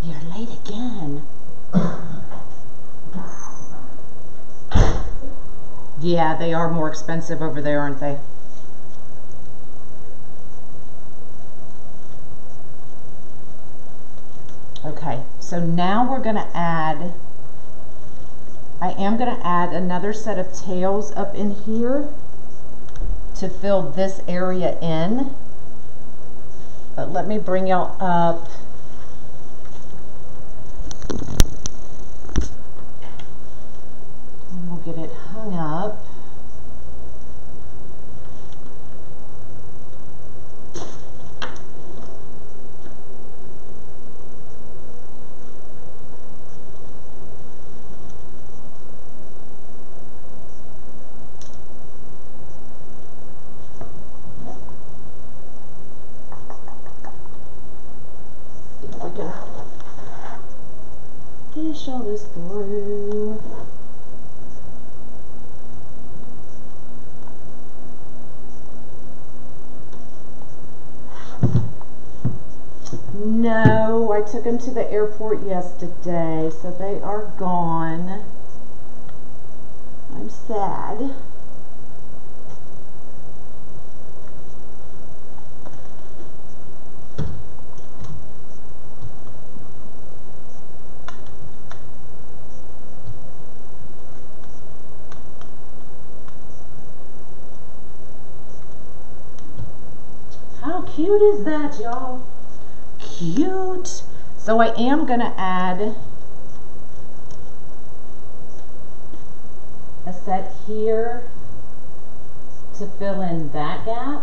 You're late again. Yeah, they are more expensive over there, aren't they? Okay, so now we're going to add, I am going to add another set of tails up in here to fill this area in. But let me bring y'all up. And we'll get it hung up. Dish all this through. No, I took them to the airport yesterday, so they are gone. I'm sad. How cute is that, y'all? Cute. So I am going to add a set here to fill in that gap.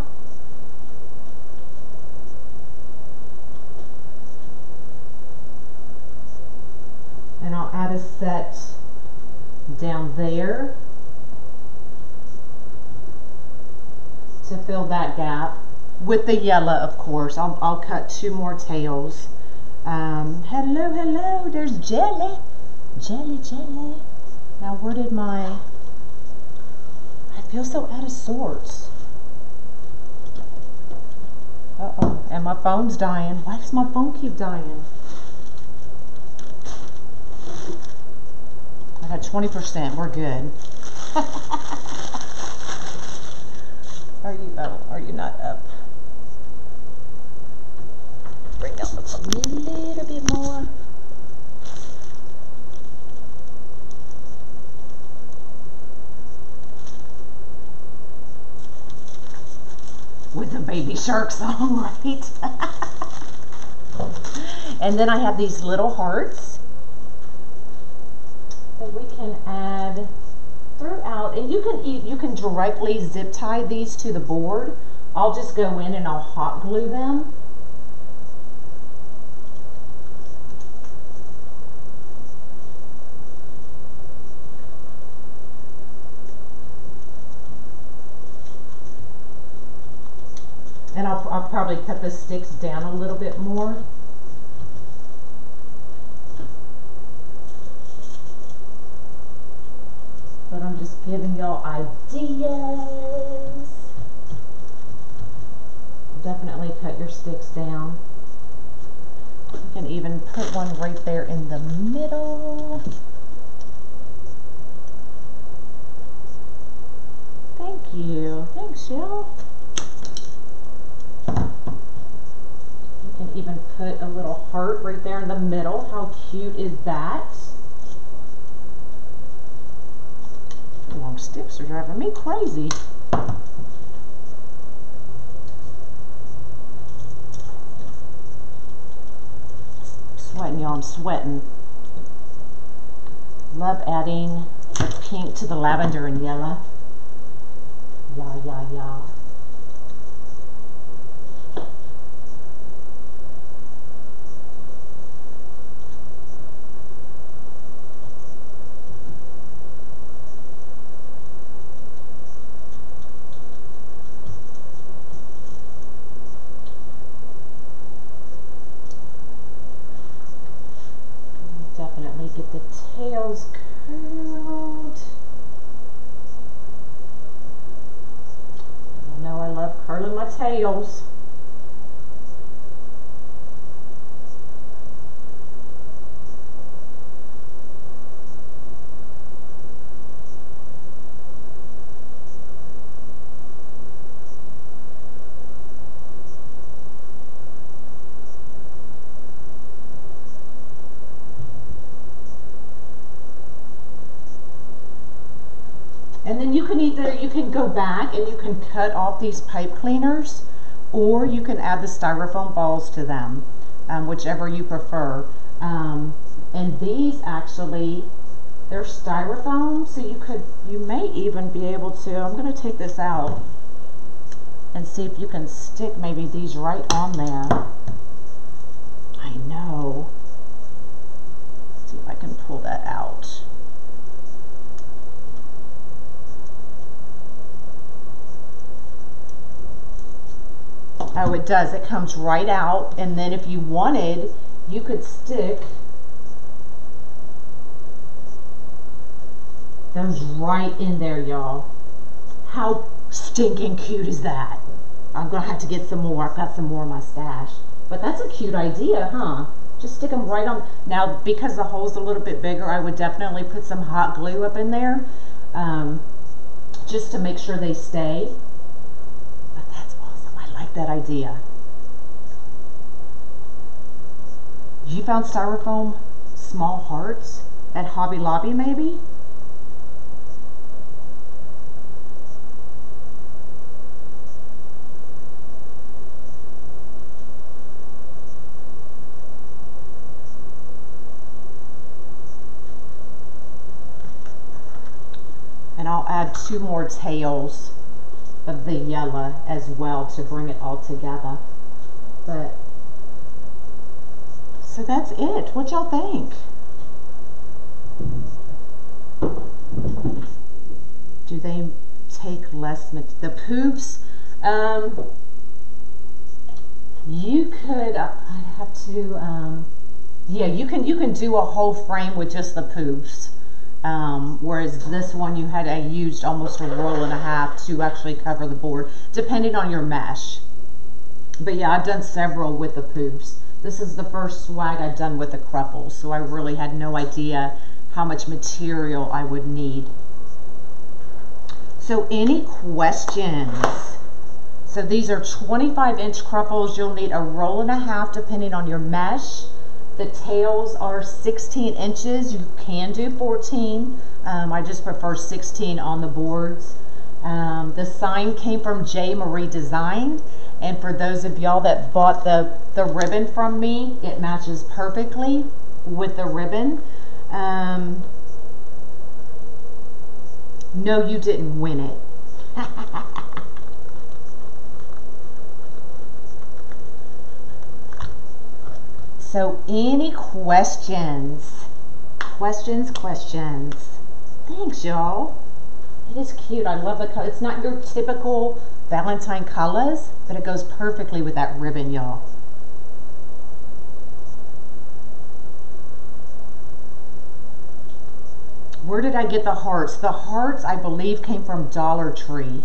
And I'll add a set down there to fill that gap. With the yellow, of course. I'll cut 2 more tails. Hello, hello, there's Jelly. Jelly, Jelly. Now, where did my... I feel so out of sorts. Uh-oh, and my phone's dying. Why does my phone keep dying? I got 20%, we're good. Are you not up? Bring down the phone a little bit more. With the Baby Shark song, right? And then I have these little hearts that we can add throughout, and you can directly zip tie these to the board. I'll just go in and I'll hot glue them. And I'll probably cut the sticks down a little bit more. But I'm just giving y'all ideas. Definitely cut your sticks down. You can even put one right there in the middle. Thank you. Thanks, y'all. You can even put a little heart right there in the middle. How cute is that? Long sticks are driving me crazy. Sweating, y'all. I'm sweating. Love adding the pink to the lavender and yellow. Yeah, yeah, yeah. Definitely get the tails curled. You know I love curling my tails. And then you can go back and you can cut off these pipe cleaners, or you can add the styrofoam balls to them, whichever you prefer. And these actually, they're styrofoam, so you may even be able to, I'm gonna take this out and see if you can stick maybe these right on there. I know. Let's see if I can pull that out. Oh, it does. It comes right out, and then if you wanted, you could stick those right in there, y'all. How stinking cute is that? I'm gonna have to get some more. I've got some more in my stash. But that's a cute idea, huh? Just stick them right on. Now, because the hole's a little bit bigger, I would definitely put some hot glue up in there, just to make sure they stay. That idea. You found styrofoam small hearts at Hobby Lobby, maybe? And I'll add 2 more tails of the yellow as well to bring it all together. But so that's it. What y'all think? Do they take less the poofs? You could I have to yeah, you can do a whole frame with just the poofs. Whereas this one I used almost a roll and a half to actually cover the board, depending on your mesh. But yeah, I've done several with the poofs. This is the first swag I've done with the cruffles, so I really had no idea how much material I would need. So any questions? So these are 25-inch cruffles. You'll need a roll and a half depending on your mesh. The tails are 16 inches. You can do 14. I just prefer 16 on the boards. The sign came from J. Marie Design. And for those of y'all that bought the ribbon from me, it matches perfectly with the ribbon. No, you didn't win it. So any questions? Questions? Thanks, y'all. It is cute. I love the color. It's not your typical Valentine colors, but it goes perfectly with that ribbon, y'all. Where did I get the hearts? The hearts, I believe, came from Dollar Tree.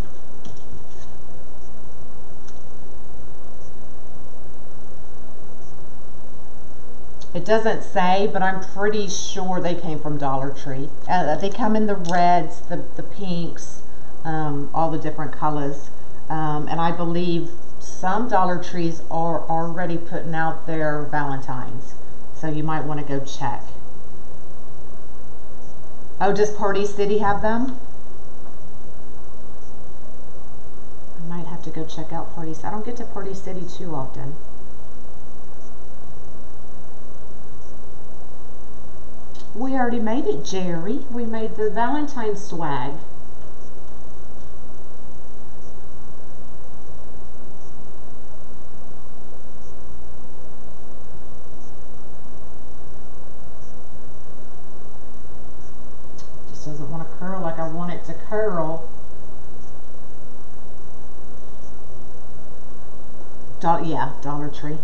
It doesn't say, but I'm pretty sure they came from Dollar Tree. They come in the reds, the pinks, all the different colors. And I believe some Dollar Trees are already putting out their Valentines. So you might want to go check. Oh, does Party City have them? I might have to go check out Party City. I don't get to Party City too often. We already made it, Jerry. We made the Valentine swag. Just doesn't want to curl like I want it to curl. Yeah, Dollar Tree.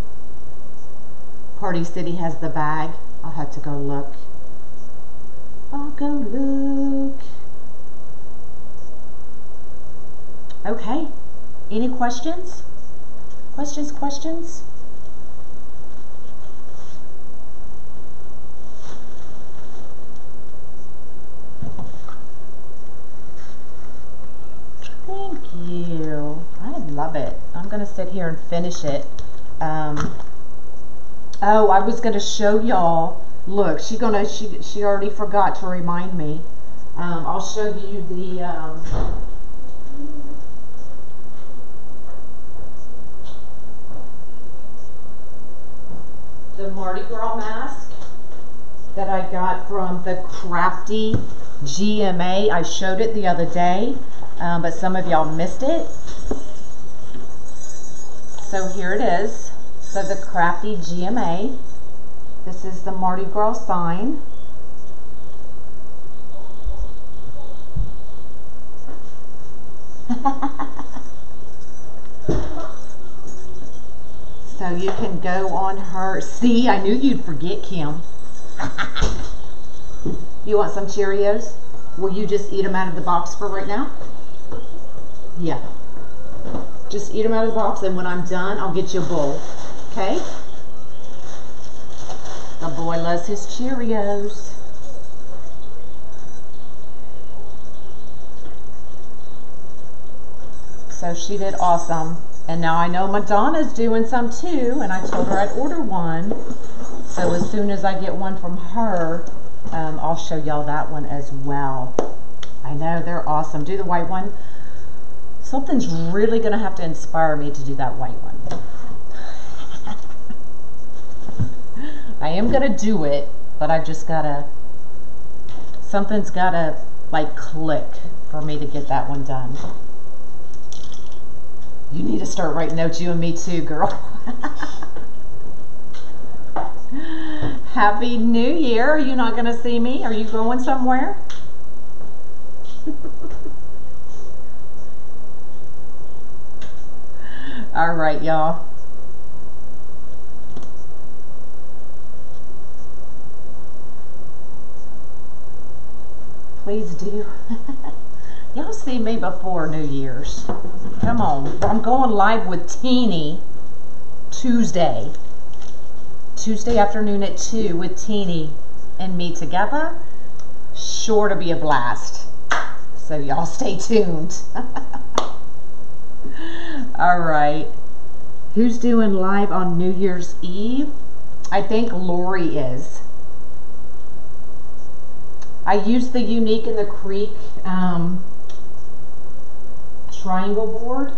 Party City has the bag. I'll have to go look. I'll go look. Okay. Any questions? Questions? Thank you. I love it. I'm going to sit here and finish it. Oh, I was going to show y'all. Look, she already forgot to remind me. I'll show you the Mardi Gras mask that I got from the Crafty GMA. I showed it the other day, but some of y'all missed it. So here it is. So the Crafty GMA. This is the Mardi Gras sign. So you can go on her. See, I knew you'd forget, Kim. You want some Cheerios? Will you just eat them out of the box for right now? Yeah. Just eat them out of the box, and when I'm done, I'll get you a bowl. Okay? The boy loves his Cheerios. So she did awesome. And now I know Madonna's doing some too, and I told her I'd order one. So as soon as I get one from her, I'll show y'all that one as well. I know, they're awesome. Do the white one. Something's really going to have to inspire me to do that white one. I am going to do it, but I've just got to, something's got to like click for me to get that one done. You need to start writing notes, you and me too, girl. Happy New Year. Are you not going to see me? Are you going somewhere? All right, y'all. Please do. Y'all see me before New Year's. Come on. I'm going live with Teeny Tuesday. Tuesday afternoon at 2 with Teeny and me together. Sure to be a blast. So y'all stay tuned. All right. Who's doing live on New Year's Eve? I think Lori is. I used the Unique in the Creek triangle board.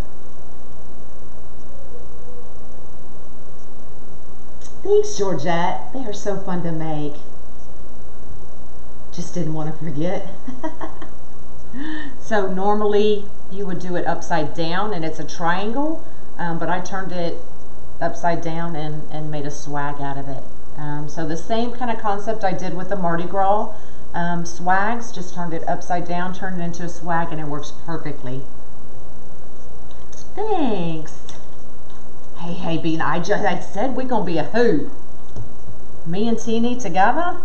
Thanks, Georgette. They are so fun to make. Just didn't want to forget. So normally you would do it upside down and it's a triangle, but I turned it upside down and made a swag out of it. So the same kind of concept I did with the Mardi Gras swags, just turned it upside down, turned it into a swag, and it works perfectly. Thanks. Hey, Bean, I said we're going to be a hoot. Me and Teeny together?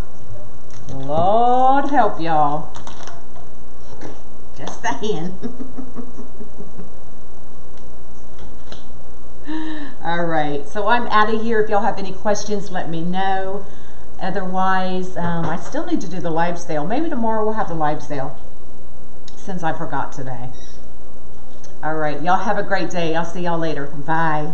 Lord help y'all. Just saying. All right, so I'm out of here. If y'all have any questions, let me know. Otherwise, I still need to do the live sale. Maybe tomorrow we'll have the live sale, since I forgot today. All right, y'all have a great day. I'll see y'all later. Bye.